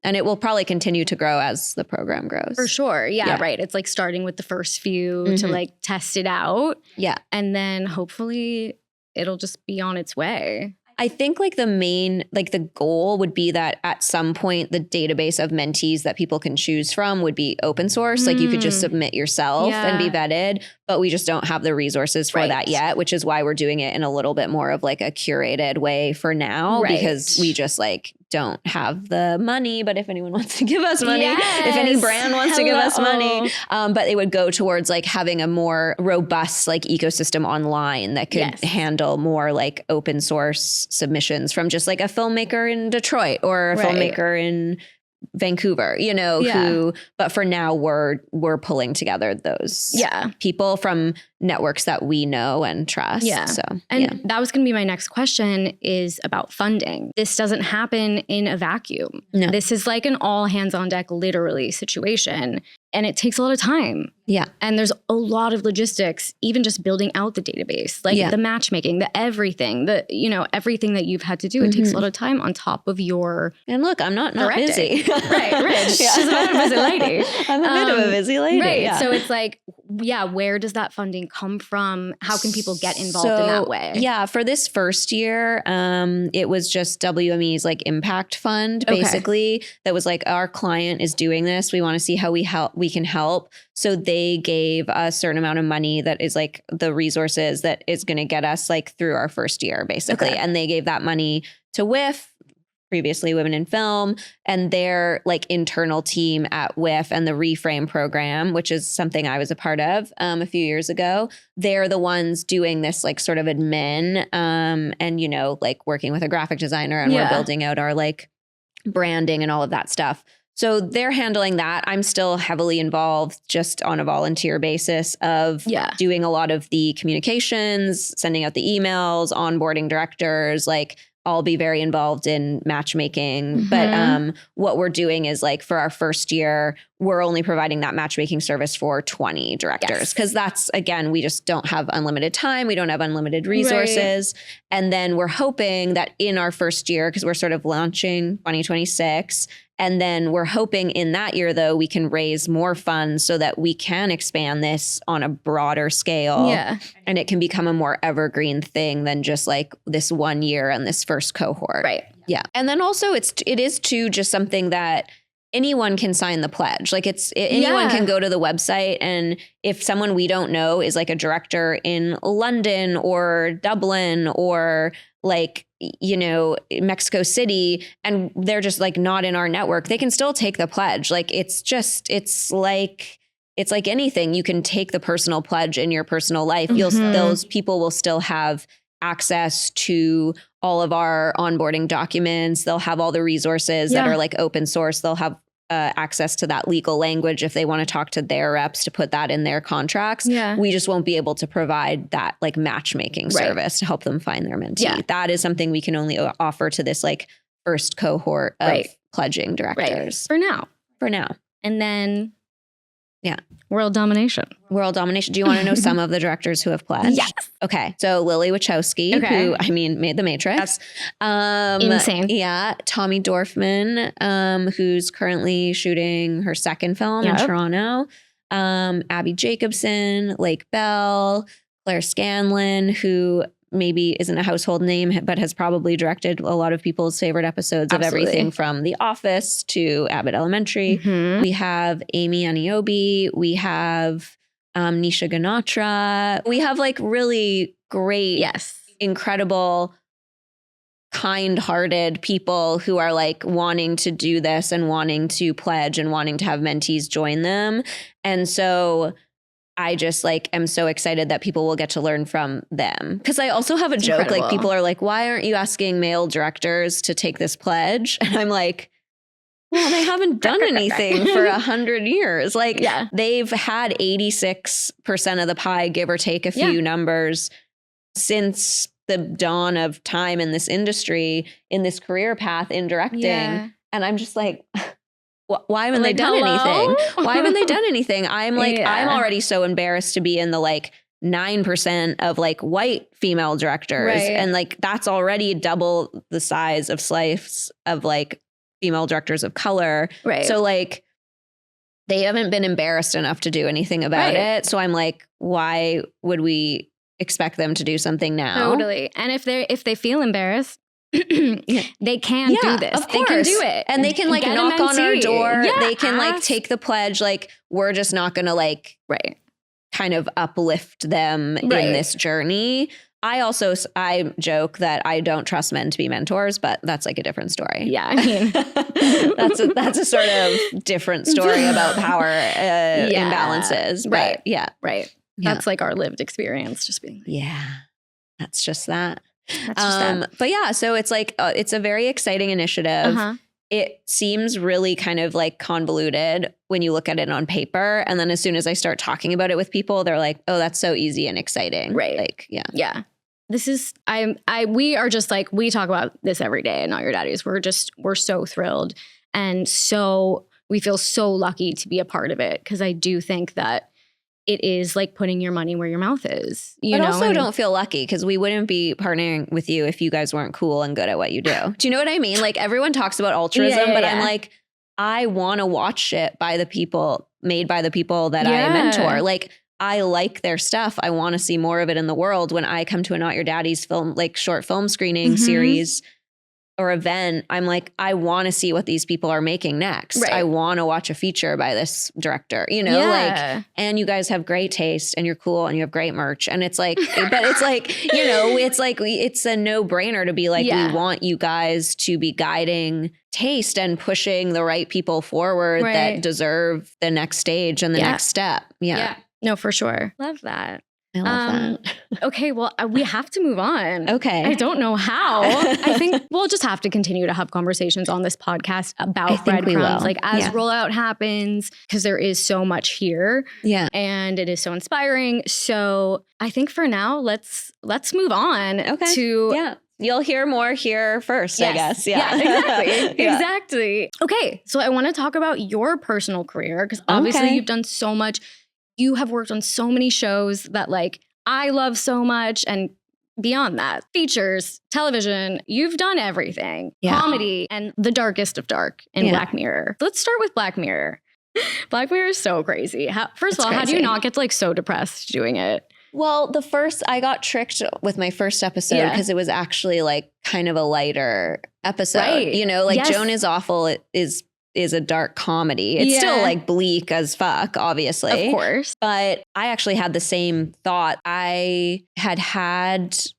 Speaker 2: And it will probably continue to grow as the program grows.
Speaker 1: For sure. Yeah, right. It's like starting with the first few to like test it out. Yeah. And then hopefully it'll just be on its way.
Speaker 2: I think like the main, like the goal would be that at some point, the database of mentees that people can choose from would be open source. Like you could just submit yourself and be vetted, but we just don't have the resources for that yet, which is why we're doing it in a little bit more of like a curated way for now, because we just like don't have the money. But if anyone wants to give us money, if any brand wants to give us money, but it would go towards like having a more robust like ecosystem online that could handle more like open source submissions from just like a filmmaker in Detroit or a filmmaker in Vancouver, you know, but for now we're pulling together those people from networks that we know and trust. So,
Speaker 1: that was going to be my next question, is about funding. This doesn't happen in a vacuum. No. This is like an all hands on deck, literally situation. And it takes a lot of time. Yeah. And there's a lot of logistics, even just building out the database, like the matchmaking, the everything, everything that you've had to do. It takes a lot of time on top of your.
Speaker 2: And look, I'm not busy.
Speaker 1: Right, Rich. She's a bit of a busy lady.
Speaker 2: I'm a bit of a busy lady.
Speaker 1: Right. Yeah. So it's like, where does that funding come from? How can people get involved in that way?
Speaker 2: Yeah, for this first year, it was just WME's like impact fund, basically, that was like, our client is doing this. We want to see how we can help. So they gave a certain amount of money that is like the resources that is going to get us like through our first year, basically. And they gave that money to WIF, previously Women in Film, and their like internal team at WIF and the Reframe program, which is something I was a part of a few years ago. They're the ones doing this like sort of admin and, like working with a graphic designer, and we're building out our like branding and all of that stuff. So they're handling that. I'm still heavily involved just on a volunteer basis of doing a lot of the communications, sending out the emails, onboarding directors, like I'll be very involved in matchmaking. But what we're doing is like for our first year, we're only providing that matchmaking service for 20 directors. Because that's, again, we just don't have unlimited time. We don't have unlimited resources. And then we're hoping that in our first year, because we're sort of launching 2026, and then we're hoping in that year, though, we can raise more funds so that we can expand this on a broader scale. Yeah. And it can become a more evergreen thing than just like this 1 year and this first cohort.
Speaker 1: Right.
Speaker 2: Yeah. And then also it is too just something that anyone can sign the pledge. Like anyone can go to the website, and if someone we don't know is like a director in London or Dublin or like, you know, Mexico City, and they're just like not in our network, they can still take the pledge. Like it's like anything. You can take the personal pledge in your personal life. Those people will still have access to all of our onboarding documents. They'll have all the resources that are like open source. They'll have access to that legal language if they want to talk to their reps to put that in their contracts. Yeah. We just won't be able to provide that like matchmaking service to help them find their mentee. Yeah. That is something we can only offer to this like first cohort of pledging directors.
Speaker 1: For now.
Speaker 2: And then
Speaker 1: World domination.
Speaker 2: Do you want to know some of the directors who have pledged?
Speaker 1: Yes.
Speaker 2: Okay. So Lily Wachowski, who I mean made The Matrix.
Speaker 1: Insane.
Speaker 2: Yeah. Tommy Dorfman, who's currently shooting her second film in Toronto. Abby Jacobson, Lake Bell, Claire Scanlon, who maybe isn't a household name, but has probably directed a lot of people's favorite episodes of everything from The Office to Abbott Elementary. Mm-hmm. We have Amy Aniobi. We have Nisha Ganatra. We have like really great, incredible, kind-hearted people who are like wanting to do this and wanting to pledge and wanting to have mentees join them. And so I just like am so excited that people will get to learn from them. Because I also have a joke, incredible. Like people are like, why aren't you asking male directors to take this pledge? And I'm like, well, they haven't done anything for 100 years. Like they've had 86% of the pie, give or take a few numbers, since the dawn of time in this industry, in this career path in directing. Yeah. And I'm just like, why haven't they done anything? Why haven't they done anything? I'm like, I'm already so embarrassed to be in the like 9% of like white female directors. Right. And like, that's already double the size of slice of like female directors of color. Right. So like, they haven't been embarrassed enough to do anything about it. So I'm like, why would we expect them to do something now?
Speaker 1: Totally. And if they feel embarrassed, they can do this. They can do it.
Speaker 2: And they can like knock on our door. Yeah, they can like take the pledge. Like we're just not going to like kind of uplift them in this journey. I joke that I don't trust men to be mentors, but that's like a different story.
Speaker 1: Yeah, I mean,
Speaker 2: that's a sort of different story about power imbalances. But
Speaker 1: right. That's like our lived experience. Just being
Speaker 2: that's just that. But yeah, so it's like, it's a very exciting initiative. It seems really kind of like convoluted when you look at it on paper. And then as soon as I start talking about it with people, they're like, oh, that's so easy and exciting.
Speaker 1: Right.
Speaker 2: Like,
Speaker 1: yeah. This is, we are just like, we talk about this every day at Not Your Daddies. We're so thrilled. And so we feel so lucky to be a part of it. Cause I do think that it is like putting your money where your mouth is. But
Speaker 2: also don't feel lucky because we wouldn't be partnering with you if you guys weren't cool and good at what you do. Do you know what I mean? Like everyone talks about altruism, but I'm like, I want to watch shit made by the people that I mentor. Like I like their stuff. I want to see more of it in the world. When I come to a Not Your Daddy's film, like short film screening series or event, I'm like, I want to see what these people are making next. Right. I want to watch a feature by this director, like, and you guys have great taste and you're cool and you have great merch. And it's like, but it's like, it's a no brainer to be like, we want you guys to be guiding taste and pushing the right people forward that deserve the next stage and the next step. Yeah.
Speaker 1: No, for sure. Love that.
Speaker 2: I love that.
Speaker 1: Okay, well, we have to move on.
Speaker 2: Okay.
Speaker 1: I don't know how. I think we'll just have to continue to have conversations on this podcast about Breadcrumbs, like as rollout happens, because there is so much here.
Speaker 2: Yeah.
Speaker 1: And it is so inspiring. So I think for now, let's move on to...
Speaker 2: Yeah. You'll hear more here first, I guess. Yeah,
Speaker 1: exactly. Exactly. Okay, so I want to talk about your personal career, because obviously you've done so much. You have worked on so many shows that like I love so much, and beyond that, features, television, you've done everything. Comedy, and the darkest of dark in Black Mirror. Let's start with Black Mirror. Black Mirror is so crazy. First of all, how do you not get like so depressed doing it?
Speaker 2: Well, I got tricked with my first episode because it was actually like kind of a lighter episode.
Speaker 1: Right.
Speaker 2: You know, like Joan Is Awful is a dark comedy. It's still like bleak as fuck, obviously.
Speaker 1: Of course.
Speaker 2: But I actually had the same thought. I had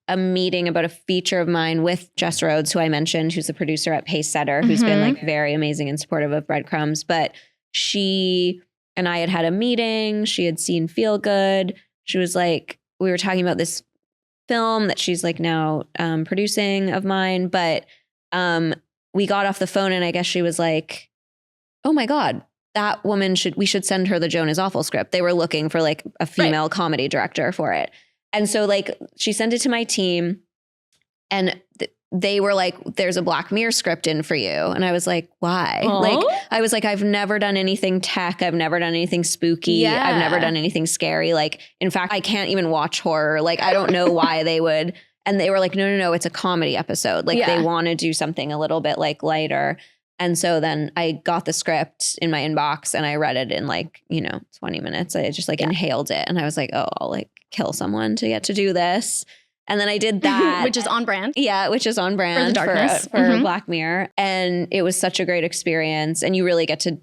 Speaker 2: a meeting about a feature of mine with Jess Rhodes, who I mentioned, who's the producer at Pacesetter, who's been like very amazing and supportive of Breadcrumbs. But she and I had a meeting. She had seen Feel Good. She was like, we were talking about this film that she's like now producing of mine. But we got off the phone and I guess she was like, oh my God, that woman we should send her the Joan Is Awful script. They were looking for like a female comedy director for it. And so like she sent it to my team and they were like, there's a Black Mirror script in for you. And I was like, why?
Speaker 1: Aww.
Speaker 2: Like, I was like, I've never done anything tech. I've never done anything spooky.
Speaker 1: Yeah.
Speaker 2: I've never done anything scary. Like, in fact, I can't even watch horror. Like, I don't know why they would. And they were like, no, it's a comedy episode. Like they want to do something a little bit like lighter. And so then I got the script in my inbox and I read it in like, 20 minutes. I just like inhaled it. And I was like, oh, I'll like kill someone to get to do this. And then I did that.
Speaker 1: Which is on brand.
Speaker 2: Yeah, which is on brand
Speaker 1: for the darkness.
Speaker 2: For Black Mirror. And it was such a great experience. And you really get to,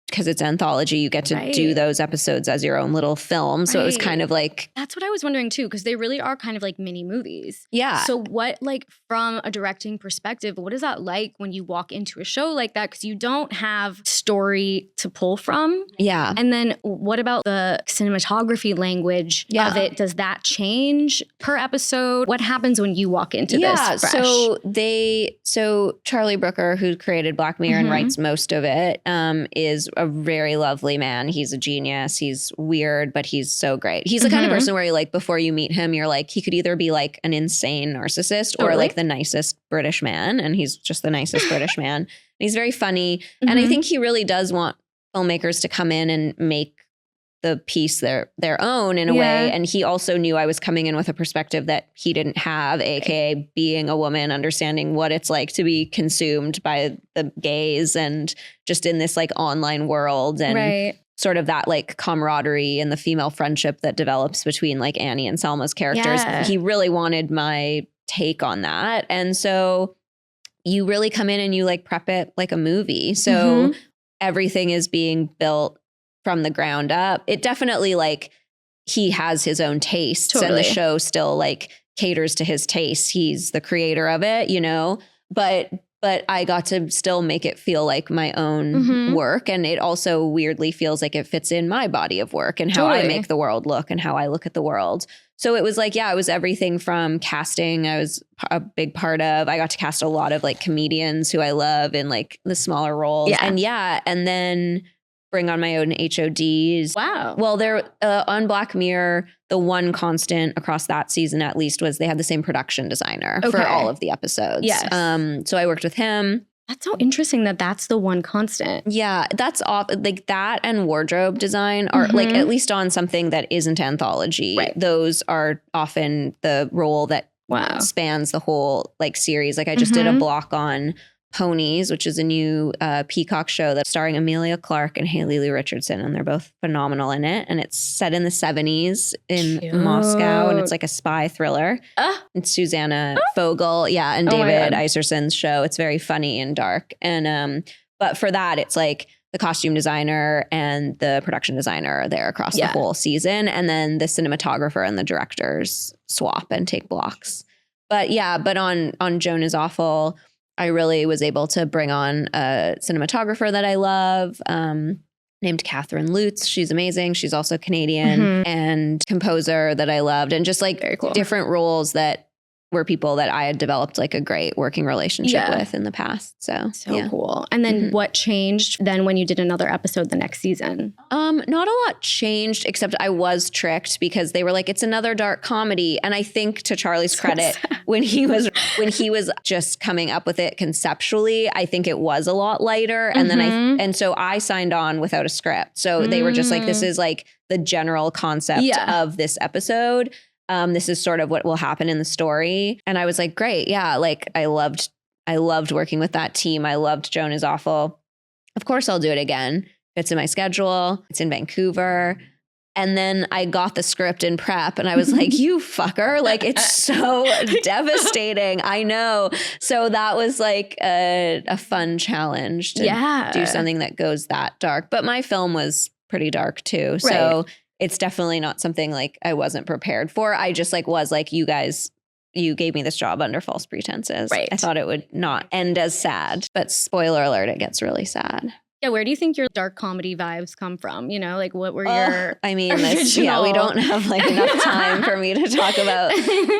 Speaker 2: because it's anthology, you get to do those episodes as your own little film. So it was kind of like...
Speaker 1: That's what I was wondering too, because they really are kind of like mini movies.
Speaker 2: Yeah.
Speaker 1: So what, like from a directing perspective, what is that like when you walk into a show like that? Because you don't have story to pull from.
Speaker 2: Yeah.
Speaker 1: And then what about the cinematography language of it? Does that change per episode? What happens when you walk into this fresh?
Speaker 2: So Charlie Brooker, who created Black Mirror and writes most of it, is a very lovely man. He's a genius. He's weird, but he's so great. He's the kind of person where you like, before you meet him, you're like, he could either be like an insane narcissist or like the nicest British man. And he's just the nicest British man. And he's very funny. And I think he really does want filmmakers to come in and make the piece their own in a way. And he also knew I was coming in with a perspective that he didn't have, aka being a woman, understanding what it's like to be consumed by the gaze and just in this like online world and sort of that like camaraderie and the female friendship that develops between like Annie and Selma's characters. He really wanted my take on that. And so you really come in and you like prep it like a movie. So everything is being built from the ground up. It definitely like he has his own tastes and the show still like caters to his tastes. He's the creator of it, but I got to still make it feel like my own work. And it also weirdly feels like it fits in my body of work and how I make the world look and how I look at the world. So it was like, it was everything from casting. I was a big part of, I got to cast a lot of like comedians who I love in like the smaller roles. And then bring on my own HODs.
Speaker 1: Wow.
Speaker 2: Well, they're on Black Mirror. The one constant across that season, at least, was they had the same production designer for all of the episodes.
Speaker 1: Yes.
Speaker 2: So I worked with him.
Speaker 1: That's so interesting that that's the one constant.
Speaker 2: Yeah, that's off. Like that and wardrobe design are like at least on something that isn't anthology.
Speaker 1: Right.
Speaker 2: Those are often the role that spans the whole like series. Like I just did a block on Ponies, which is a new Peacock show that's starring Emilia Clarke and Haley Lee Richardson, and they're both phenomenal in it. And it's set in the 70s in Moscow, and it's like a spy thriller. It's Susanna Fogel, and David Iserson's show. It's very funny and dark. And but for that, it's like the costume designer and the production designer are there across the whole season, and then the cinematographer and the directors swap and take blocks. But on Joan Is Awful, I really was able to bring on a cinematographer that I love. named Catherine Lutz. She's amazing. She's also Canadian and composer that I loved, and just like
Speaker 1: Very cool.
Speaker 2: different roles that were people that I had developed like a great working relationship with in the past. So
Speaker 1: cool. And then what changed then when you did another episode the next season?
Speaker 2: Not a lot changed, except I was tricked because they were like, it's another dark comedy. And I think, to Charlie's credit, when he was just coming up with it conceptually, I think it was a lot lighter. And then so I signed on without a script. So they were just like, this is like the general concept of this episode. This is sort of what will happen in the story. And I was like, great. Yeah. Like I loved working with that team. I loved Joan Is Awful. Of course I'll do it again. It's in my schedule. It's in Vancouver. And then I got the script in prep and I was like, you fucker. Like, it's so devastating. I know. So that was like a fun challenge to do something that goes that dark. But my film was pretty dark too. So it's definitely not something like I wasn't prepared for. I just like was like, you guys, you gave me this job under false pretenses. Right. I thought it would not end as sad. But spoiler alert, it gets really sad.
Speaker 1: Yeah, where do you think your dark comedy vibes come from? You know, like what were your
Speaker 2: I mean, we don't have like enough time for me to talk about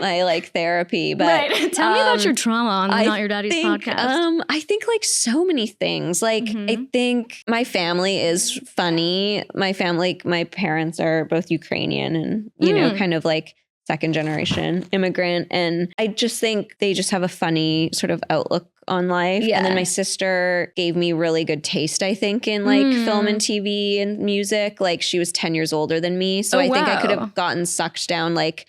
Speaker 2: my like therapy. But
Speaker 1: tell me about your trauma on Not Your Daddy's podcast.
Speaker 2: I think like so many things. Like I think my family is funny. My parents are both Ukrainian and, you know, kind of like second generation immigrant. And I just think they just have a funny sort of outlook on life. And then my sister gave me really good taste, I think, in like film and TV and music. Like she was 10 years older than me. So I think I could have gotten sucked down like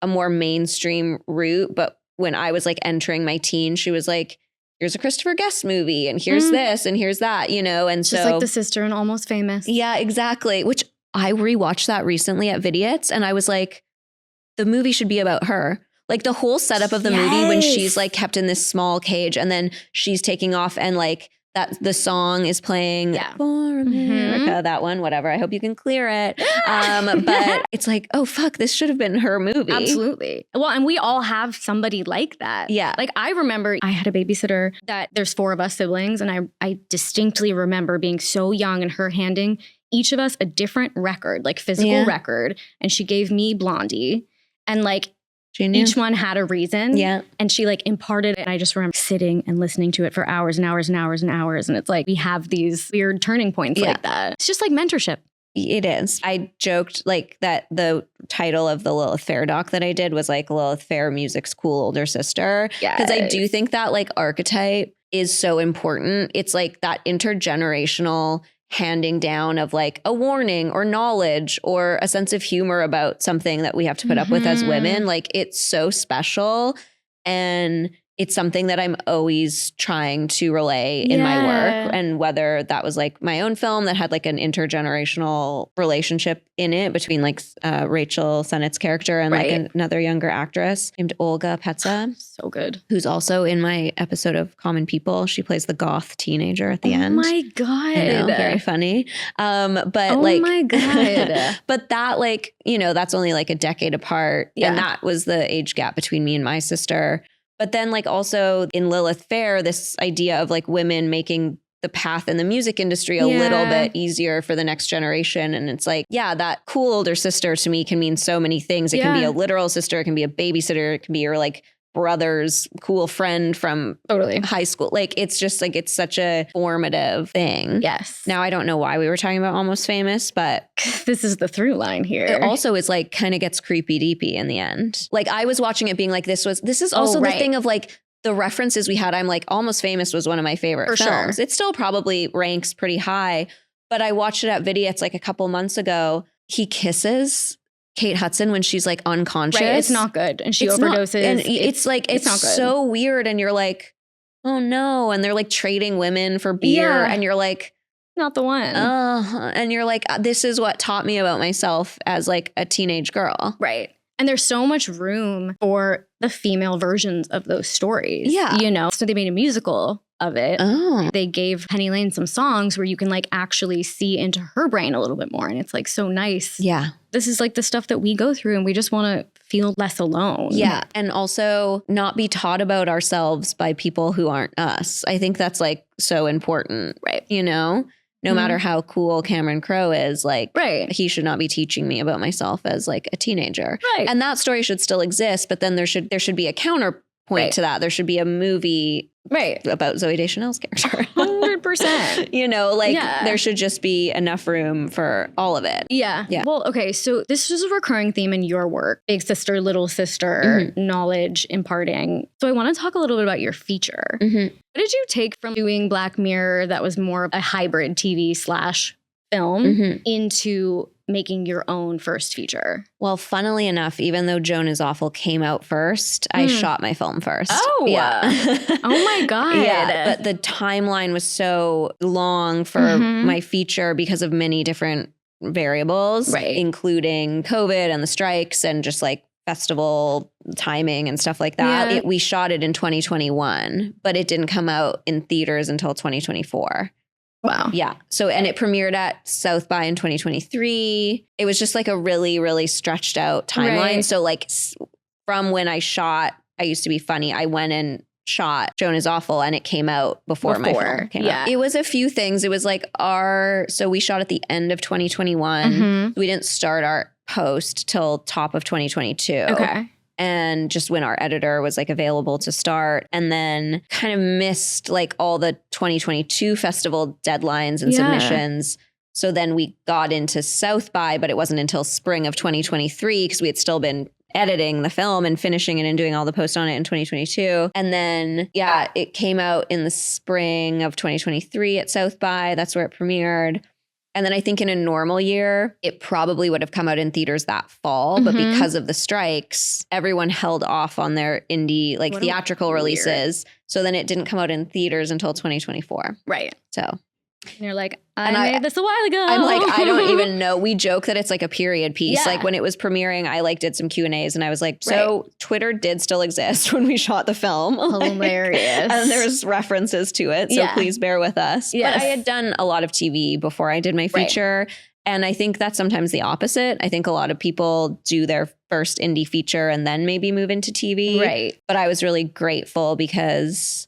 Speaker 2: a more mainstream route. But when I was like entering my teens, she was like, here's a Christopher Guest movie and here's this and here's that, you know? And
Speaker 1: just like the sister in Almost Famous.
Speaker 2: Yeah, exactly. Which I rewatched that recently at Vidiots and I was like, the movie should be about her. Like the whole setup of the movie when she's like kept in this small cage and then she's taking off and like that the song is playing For America, that one, whatever. I hope you can clear it. But it's like, oh, fuck, this should have been her movie.
Speaker 1: Absolutely. Well, and we all have somebody like that. Yeah. Like I remember I had a babysitter that there's 4 of us siblings and I distinctly remember being so young and her handing each of us a different record, like physical record. And she gave me Blondie and like, each one had a reason. Yeah. And she like imparted it. And I just remember sitting and listening to it for hours and hours and hours and hours. And it's like, we have these weird turning points like that. It's just like mentorship.
Speaker 2: It is. I joked like that the title of the Lilith Fair doc that I did was like Lilith Fair, music's cool older sister. Because I do think that like archetype is so important. It's like that intergenerational handing down of like a warning or knowledge or a sense of humor about something that we have to put up with as women. Like it's so special. And it's something that I'm always trying to relay in my work. And whether that was like my own film that had like an intergenerational relationship in it between like Rachel Sennott's character and like another younger actress named Olga Petsa.
Speaker 1: So good.
Speaker 2: Who's also in my episode of Common People. She plays the goth teenager at the end.
Speaker 1: Oh my God.
Speaker 2: I know, very funny. But
Speaker 1: oh my God.
Speaker 2: But that like, you know, that's only like a decade apart. And that was the age gap between me and my sister. But then like also in Lilith Fair, this idea of like women making the path in the music industry a little bit easier for the next generation. And it's like, that cool older sister to me can mean so many things. It can be a literal sister. It can be a babysitter. It can be your like brother's cool friend from high school. Like, it's just like, it's such a formative thing.
Speaker 1: Yes.
Speaker 2: Now, I don't know why we were talking about Almost Famous, but
Speaker 1: this is the through line here.
Speaker 2: It also is like kind of gets creepy deepy in the end. Like I was watching it being like, this is also the thing of like the references we had. I'm like, Almost Famous was one of my favorite films. It still probably ranks pretty high, but I watched it at Vidiots like a couple months ago. He kisses Kate Hudson when she's like unconscious.
Speaker 1: Right, it's not good. And she overdoses.
Speaker 2: And it's like, it's
Speaker 1: not good.
Speaker 2: So weird. And you're like, oh no. And they're like trading women for beer. And you're like,
Speaker 1: not the one.
Speaker 2: And you're like, this is what taught me about myself as like a teenage girl.
Speaker 1: Right. And there's so much room for the female versions of those stories.
Speaker 2: Yeah.
Speaker 1: You know, so they made a musical of it. Oh. They gave Penny Lane some songs where you can like actually see into her brain a little bit more. And it's like so nice.
Speaker 2: Yeah.
Speaker 1: This is like the stuff that we go through and we just want to feel less alone.
Speaker 2: Yeah. And also not be taught about ourselves by people who aren't us. I think that's like so important.
Speaker 1: Right.
Speaker 2: You know? no matter how cool Cameron Crowe is, like
Speaker 1: Right.
Speaker 2: he should not be teaching me about myself as like a teenager.
Speaker 1: Right.
Speaker 2: And that story should still exist, but then there should be a counterpoint
Speaker 1: Right.
Speaker 2: to that. There should be a movie
Speaker 1: Right.
Speaker 2: about Zooey Deschanel's character.
Speaker 1: 100%.
Speaker 2: You know, like
Speaker 1: Yeah.
Speaker 2: there should just be enough room for all of it.
Speaker 1: Yeah.
Speaker 2: Yeah.
Speaker 1: Well, okay. So this is a recurring theme in your work. Big sister, little sister, knowledge imparting. So I want to talk a little bit about your feature. What did you take from doing Black Mirror that was more of a hybrid TV/film into making your own first feature?
Speaker 2: Well, funnily enough, even though Joan Is Awful came out first, I shot my film first.
Speaker 1: Oh,
Speaker 2: yeah.
Speaker 1: Oh my God.
Speaker 2: Yeah, but the timeline was so long for my feature because of many different variables,
Speaker 1: Right.
Speaker 2: including COVID and the strikes and just like festival timing and stuff like that.
Speaker 1: Yeah.
Speaker 2: We shot it in 2021, but it didn't come out in theaters until 2024.
Speaker 1: Wow.
Speaker 2: Yeah. So, and it premiered at South by in 2023. It was just like a really, really stretched out timeline.
Speaker 1: Right.
Speaker 2: So like from when I shot, I used to be funny. I went and shot Joan Is Awful and it came out before my film came out. It was a few things. It was like so we shot at the end of 2021. We didn't start our post till top of 2022.
Speaker 1: Okay.
Speaker 2: And just when our editor was like available to start, and then kind of missed like all the 2022 festival deadlines and submissions. So then we got into South by, but it wasn't until spring of 2023 because we had still been editing the film and finishing it and doing all the post on it in 2022. And then, yeah, it came out in the spring of 2023 at South by. That's where it premiered. And then I think in a normal year, it probably would have come out in theaters that fall. But because of the strikes, everyone held off on their indie, like theatrical releases. So then it didn't come out in theaters until 2024.
Speaker 1: Right.
Speaker 2: So.
Speaker 1: And you're like, I made this a while ago.
Speaker 2: I'm like, I don't even know. We joke that it's like a period piece.
Speaker 1: Yeah.
Speaker 2: Like when it was premiering, I like did some Q&As and I was like, so Twitter did still exist when we shot the film.
Speaker 1: Hilarious.
Speaker 2: And there's references to it. So please bear with us.
Speaker 1: Yes.
Speaker 2: But I had done a lot of TV before I did my feature. And I think that's sometimes the opposite. I think a lot of people do their first indie feature and then maybe move into TV.
Speaker 1: Right.
Speaker 2: But I was really grateful because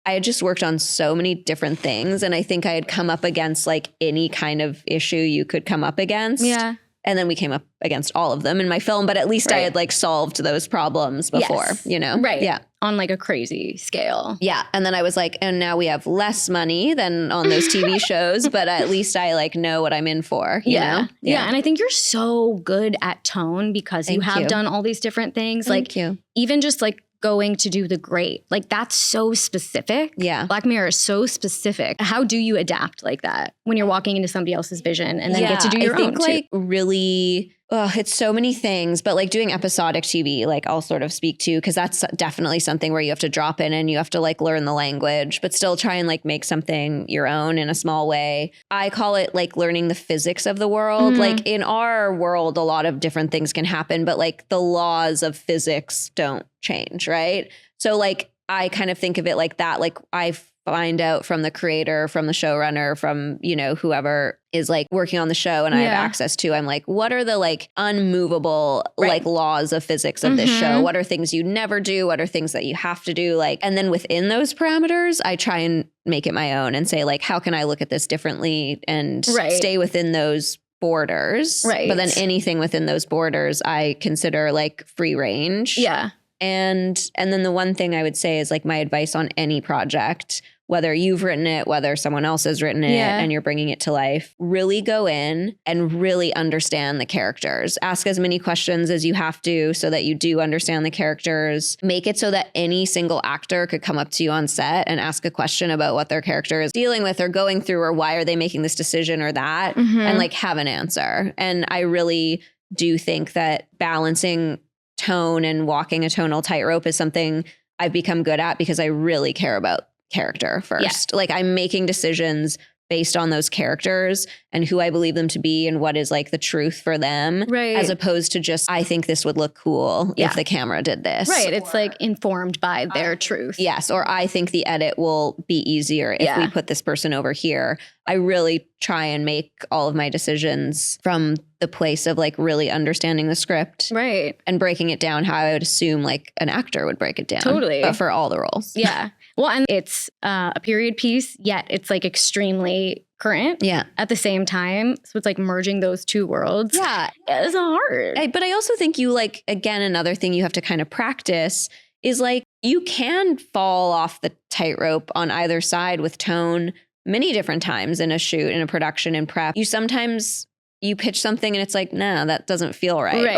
Speaker 2: I had just worked on so many different things. And I think I had come up against like any kind of issue you could come up against.
Speaker 1: Yeah.
Speaker 2: And then we came up against all of them in my film. But at least I had like solved those problems before, you know?
Speaker 1: Right.
Speaker 2: Yeah.
Speaker 1: On like a crazy scale.
Speaker 2: Yeah. And then I was like, and now we have less money than on those TV shows, but at least I like know what I'm in for. You know?
Speaker 1: Yeah. And I think you're so good at tone because you have done all these different things.
Speaker 2: Thank you.
Speaker 1: Even just like going to do the great, like that's so specific.
Speaker 2: Yeah.
Speaker 1: Black Mirror is so specific. How do you adapt like that when you're walking into somebody else's vision and then get to do your own
Speaker 2: too? Like really, it's so many things, but like doing episodic TV, like I'll sort of speak to, because that's definitely something where you have to drop in and you have to like learn the language, but still try and like make something your own in a small way. I call it like learning the physics of the world. Like in our world, a lot of different things can happen, but like the laws of physics don't change, right? So like I kind of think of it like that. Like I find out from the creator, from the showrunner, from, you know, whoever is like working on the show and I have access to, I'm like, what are the like unmovable like laws of physics of this show? What are things you never do? What are things that you have to do? Like, and then within those parameters, I try and make it my own and say like, how can I look at this differently and stay within those borders?
Speaker 1: Right.
Speaker 2: But then anything within those borders, I consider like free range.
Speaker 1: Yeah.
Speaker 2: And then the one thing I would say is like my advice on any project, whether you've written it, whether someone else has written it and you're bringing it to life, really go in and really understand the characters. Ask as many questions as you have to so that you do understand the characters. Make it so that any single actor could come up to you on set and ask a question about what their character is dealing with or going through or why are they making this decision or that and like have an answer. And I really do think that balancing tone and walking a tonal tightrope is something I've become good at because I really care about character first. Like I'm making decisions based on those characters and who I believe them to be and what is like the truth for them.
Speaker 1: Right.
Speaker 2: As opposed to just, I think this would look cool if the camera did this.
Speaker 1: Right. It's like informed by their truth.
Speaker 2: Yes. Or I think the edit will be easier if we put this person over here. I really try and make all of my decisions from the place of like really understanding the script.
Speaker 1: Right.
Speaker 2: And breaking it down how I would assume like an actor would break it down.
Speaker 1: Totally.
Speaker 2: But for all the roles.
Speaker 1: Yeah. Well, and it's a period piece, yet it's like extremely current at the same time. So it's like merging those two worlds.
Speaker 2: Yeah.
Speaker 1: It's hard.
Speaker 2: But I also think you like, again, another thing you have to kind of practice is like, you can fall off the tightrope on either side with tone many different times in a shoot, in a production, in prep. You pitch something and it's like, nah, that doesn't feel right.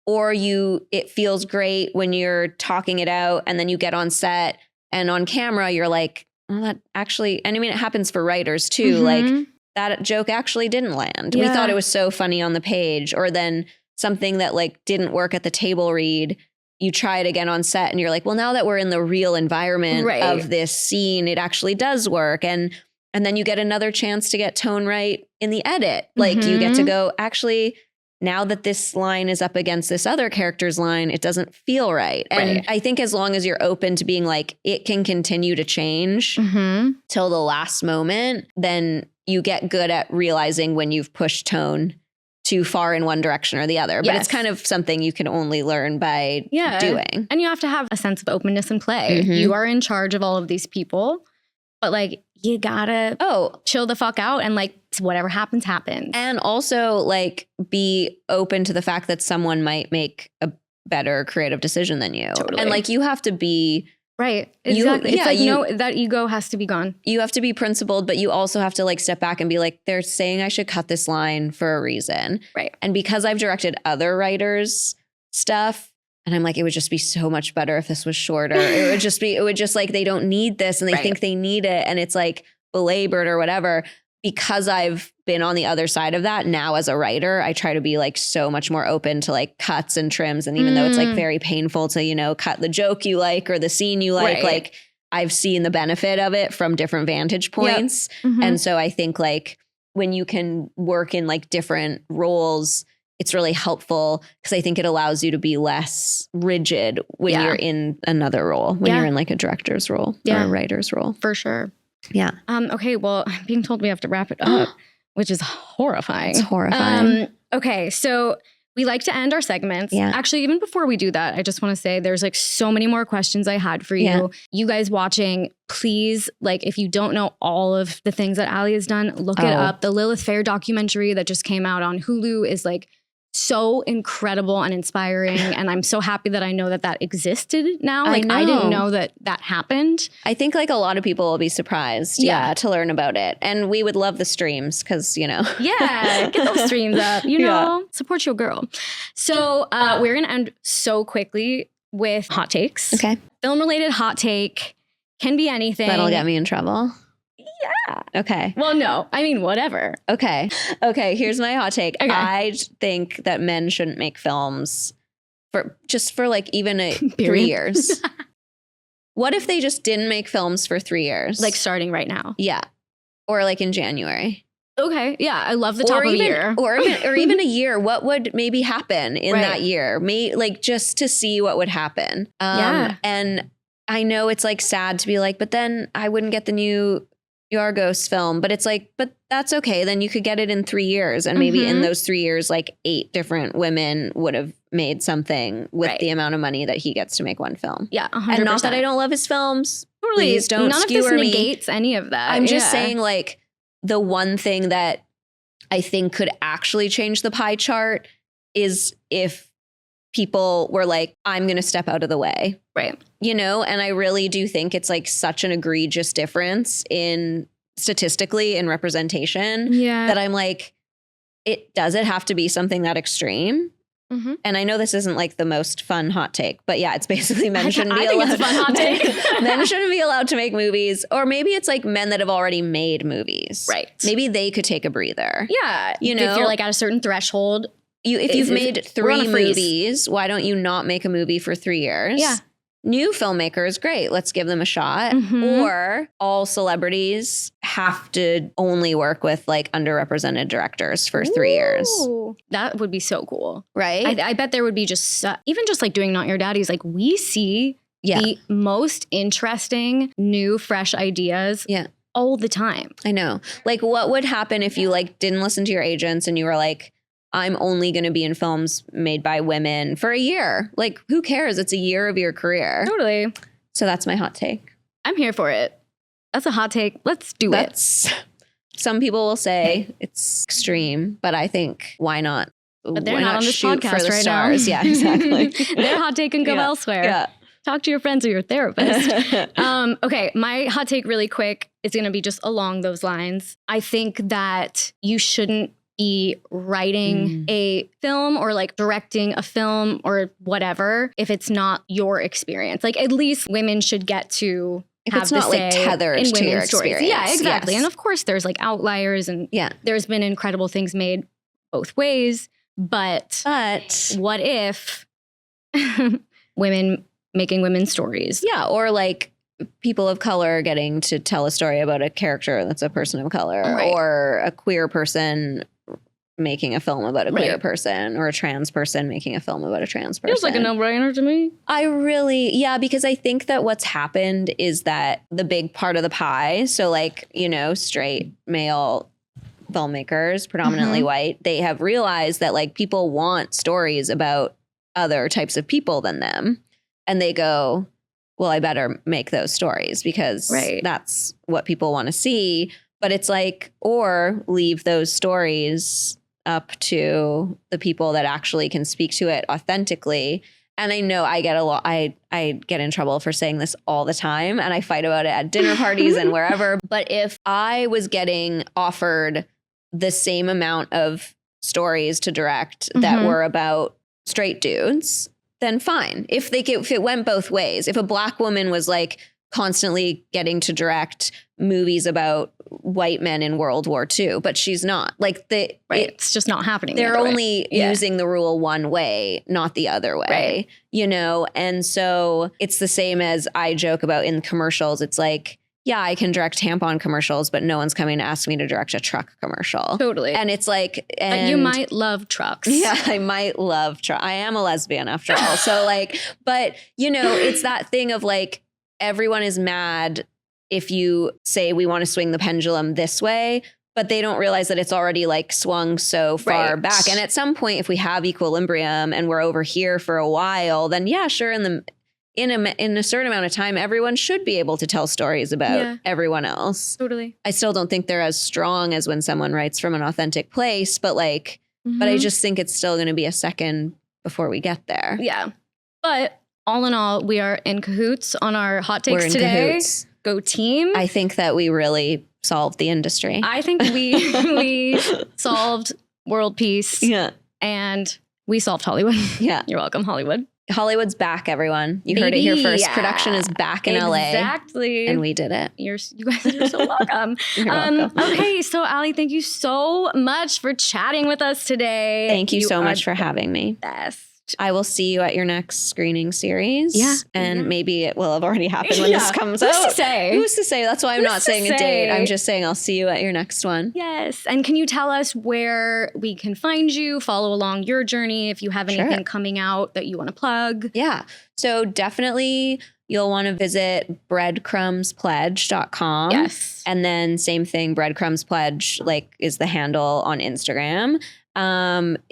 Speaker 2: Or it feels great when you're talking it out and then you get on set and on camera, you're like, well, that actually, and I mean, it happens for writers too. Like that joke actually didn't land. We thought it was so funny on the page, or then something that like didn't work at the table read. You try it again on set and you're like, well, now that we're in the real environment of this scene, it actually does work. And then you get another chance to get tone right in the edit. Like you get to go, actually, now that this line is up against this other character's line, it doesn't feel right. And I think as long as you're open to being like, it can continue to change till the last moment, then you get good at realizing when you've pushed tone too far in one direction or the other. But it's kind of something you can only learn by doing.
Speaker 1: And you have to have a sense of openness and play. You are in charge of all of these people, but like you gotta chill the fuck out and like whatever happens, happens.
Speaker 2: And also like be open to the fact that someone might make a better creative decision than you.
Speaker 1: Totally.
Speaker 2: And like you have to be
Speaker 1: right. Exactly. It's like that ego has to be gone. You
Speaker 2: have to be principled, but you also have to like step back and be like, they're saying I should cut this line for a reason.
Speaker 1: Right.
Speaker 2: And because I've directed other writers' stuff, and I'm like, it would just be so much better if this was shorter. it would just like, they don't need this and they think they need it. And it's like belabored or whatever. Because I've been on the other side of that now as a writer, I try to be like so much more open to like cuts and trims. And even though it's like very painful to, you know, cut the joke you like or the scene you like I've seen the benefit of it from different vantage points. And so I think like when you can work in like different roles, it's really helpful because I think it allows you to be less rigid when you're in another role, when you're in like a director's role or a writer's role.
Speaker 1: For sure.
Speaker 2: Yeah.
Speaker 1: Okay. Well, I'm being told we have to wrap it up, which is horrifying.
Speaker 2: It's horrifying.
Speaker 1: Okay. So we like to end our segments.
Speaker 2: Yeah.
Speaker 1: Actually, even before we do that, I just want to say there's like so many more questions I had for you.
Speaker 2: Yeah.
Speaker 1: You guys watching, please, like if you don't know all of the things that Ally has done, look it up. The Lilith Fair documentary that just came out on Hulu is like so incredible and inspiring. And I'm so happy that I know that that existed now. Like I didn't know that that happened.
Speaker 2: I think like a lot of people will be surprised to learn about it. And we would love the streams because, you know.
Speaker 1: Yeah, get those streams up, you know, support your girl. So we're going to end so quickly with hot takes.
Speaker 2: Okay.
Speaker 1: Film related hot take can be anything.
Speaker 2: That'll get me in trouble.
Speaker 1: Yeah.
Speaker 2: Okay.
Speaker 1: Well, no, I mean, whatever.
Speaker 2: Okay. Here's my hot take. Okay. I think that men shouldn't make films for like even 3 years. What if they just didn't make films for 3 years?
Speaker 1: Like starting right now.
Speaker 2: Yeah. Or like in January.
Speaker 1: Okay. Yeah. I love the top of the year.
Speaker 2: Or even a year. What would maybe happen in that year? Like just to see what would happen. And I know it's like sad to be like, but then I wouldn't get the new Yorgos film, but it's like, but that's okay. Then you could get it in 3 years. And maybe in those 3 years, like 8 different women would have made something with the amount of money that he gets to make one film.
Speaker 1: Yeah. 100%.
Speaker 2: And not that I don't love his films.
Speaker 1: Totally.
Speaker 2: Please don't
Speaker 1: None
Speaker 2: skewer
Speaker 1: of this
Speaker 2: me.
Speaker 1: negates any of that.
Speaker 2: I'm just saying like the one thing that I think could actually change the pie chart is if people were like, I'm going to step out of the way.
Speaker 1: Right.
Speaker 2: You know, and I really do think it's like such an egregious difference in statistically in representation that I'm like, it have to be something that extreme. And I know this isn't like the most fun hot take, but yeah, it's basically men shouldn't be allowed.
Speaker 1: It's a fun hot take.
Speaker 2: Men shouldn't be allowed to make movies, or maybe it's like men that have already made movies.
Speaker 1: Right.
Speaker 2: Maybe they could take a breather.
Speaker 1: Yeah.
Speaker 2: You know,
Speaker 1: if you're like at a certain threshold.
Speaker 2: If you've made 3 movies, why don't you not make a movie for 3 years?
Speaker 1: Yeah.
Speaker 2: New filmmakers, great. Let's give them a shot. Or all celebrities have to only work with like underrepresented directors for 3 years.
Speaker 1: That would be so cool.
Speaker 2: Right?
Speaker 1: I bet there would be just, even just like doing Not Your Daddy's, like we see the most interesting, new, fresh ideas all the time.
Speaker 2: I know. Like what would happen if you like didn't listen to your agents and you were like, I'm only going to be in films made by women for a year. Like, who cares? It's a year of your career.
Speaker 1: Totally.
Speaker 2: So that's my hot take.
Speaker 1: I'm here for it. That's a hot take. Let's do it.
Speaker 2: Some people will say it's extreme, but I think why not?
Speaker 1: But they're
Speaker 2: why
Speaker 1: not on this
Speaker 2: shoot
Speaker 1: podcast
Speaker 2: for the
Speaker 1: right
Speaker 2: stars?
Speaker 1: now.
Speaker 2: Yeah, exactly.
Speaker 1: Their hot take can go elsewhere.
Speaker 2: Yeah.
Speaker 1: Talk to your friends or your therapist. Okay, my hot take really quick is going to be just along those lines. I think that you shouldn't be writing a film or like directing a film or whatever if it's not your experience. Like at least women should get to
Speaker 2: if
Speaker 1: have
Speaker 2: it's not like tethered
Speaker 1: in
Speaker 2: to your
Speaker 1: stories.
Speaker 2: experience.
Speaker 1: Yeah, exactly.
Speaker 2: Yes.
Speaker 1: And of course there's like outliers and there's been incredible things made both ways. But what if women making women's stories?
Speaker 2: Yeah, or like people of color getting to tell a story about a character that's a person of color, or a queer person making a film about a queer person, or a trans person making a film about a trans person.
Speaker 1: Feels like a no-brainer to me.
Speaker 2: Because I think that what's happened is that the big part of the pie, so like, you know, straight male filmmakers, predominantly white, they have realized that like people want stories about other types of people than them. And they go, well, I better make those stories because that's what people want to see. But it's like, or leave those stories up to the people that actually can speak to it authentically. And I know I get I get in trouble for saying this all the time, and I fight about it at dinner parties and wherever. But if I was getting offered the same amount of stories to direct that were about straight dudes, then fine. If it went both ways, if a Black woman was like constantly getting to direct movies about white men in World War II, but she's not. Like
Speaker 1: it's just not happening.
Speaker 2: They're only using the rule one way, not the other way, you know? And so it's the same as I joke about in commercials. It's like, yeah, I can direct tampon commercials, but no one's coming to ask me to direct a truck commercial.
Speaker 1: Totally.
Speaker 2: And it's like,
Speaker 1: you might love trucks.
Speaker 2: Yeah, I might love trucks. I am a lesbian after all. So like, but you know, it's that thing of like, everyone is mad if you say we want to swing the pendulum this way, but they don't realize that it's already like swung so far back. And at some point, if we have equilibrium and we're over here for a while, then yeah, sure. In a certain amount of time, everyone should be able to tell stories about everyone else.
Speaker 1: Totally.
Speaker 2: I still don't think they're as strong as when someone writes from an authentic place, but like, but I just think it's still going to be a second before we get there.
Speaker 1: Yeah. But all in all, we are in cahoots on our hot takes today.
Speaker 2: Cahoots.
Speaker 1: Go team.
Speaker 2: I think that we really solved the industry.
Speaker 1: I think we solved world peace.
Speaker 2: Yeah.
Speaker 1: And we solved Hollywood.
Speaker 2: Yeah.
Speaker 1: You're welcome, Hollywood.
Speaker 2: Hollywood's back, everyone. You heard it here first. Yeah. Production is back in LA.
Speaker 1: Exactly.
Speaker 2: And we did it.
Speaker 1: You guys are so welcome.
Speaker 2: You're welcome.
Speaker 1: Okay, so Ally, thank you so much for chatting with us today.
Speaker 2: Thank you so much for having me.
Speaker 1: Best.
Speaker 2: I will see you at your next screening series.
Speaker 1: Yeah.
Speaker 2: And maybe it will have already happened when this comes out.
Speaker 1: Who's to say?
Speaker 2: Who's to say? That's why I'm not saying a date. I'm just saying I'll see you at your next one.
Speaker 1: Yes. And can you tell us where we can find you, follow along your journey, if you have anything coming out that you want to plug?
Speaker 2: Yeah. So definitely you'll want to visit breadcrumbspledge.com.
Speaker 1: Yes.
Speaker 2: And then same thing, Breadcrumbs Pledge, like is the handle on Instagram.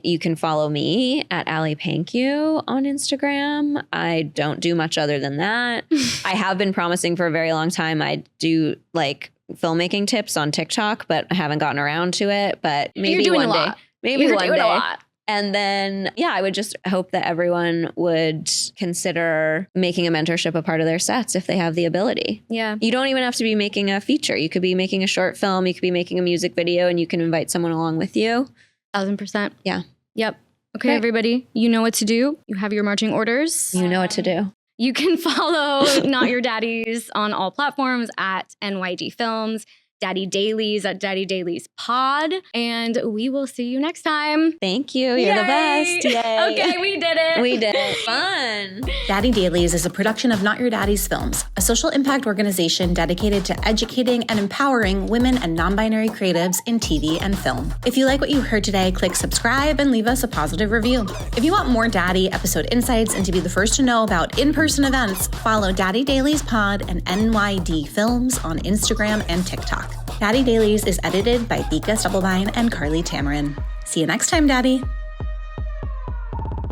Speaker 2: You can follow me at Ally Pankiw on Instagram. I don't do much other than that. I have been promising for a very long time I'd do like filmmaking tips on TikTok, but I haven't gotten around to it. But maybe one day. Maybe one day. A lot. And then, yeah, I would just hope that everyone would consider making a mentorship a part of their sets if they have the ability.
Speaker 1: Yeah.
Speaker 2: You don't even have to be making a feature. You could be making a short film. You could be making a music video, and you can invite someone along with you.
Speaker 1: 1,000%.
Speaker 2: Yeah.
Speaker 1: Yep. Okay, everybody, you know what to do. You have your marching orders.
Speaker 2: You know what to do.
Speaker 1: You can follow Not Your Daddies on all platforms at NYD Films, Daddy Dailies at Daddy Dailies Pod, and we will see you next time.
Speaker 2: Thank you. You're the best. Yay.
Speaker 1: Okay, we did it.
Speaker 2: We did it. Fun.
Speaker 5: Daddy Dailies is a production of Not Your Daddies Films, a social impact organization dedicated to educating and empowering women and non-binary creatives in TV and film. If you like what you heard today, click subscribe and leave us a positive review. If you want more Daddy episode insights and to be the first to know about in-person events, follow Daddy Dailies Pod and NYD Films on Instagram and TikTok. Daddy Dailies is edited by Vika Stubblebine and Carlye Tamarin. See you next time, Daddy.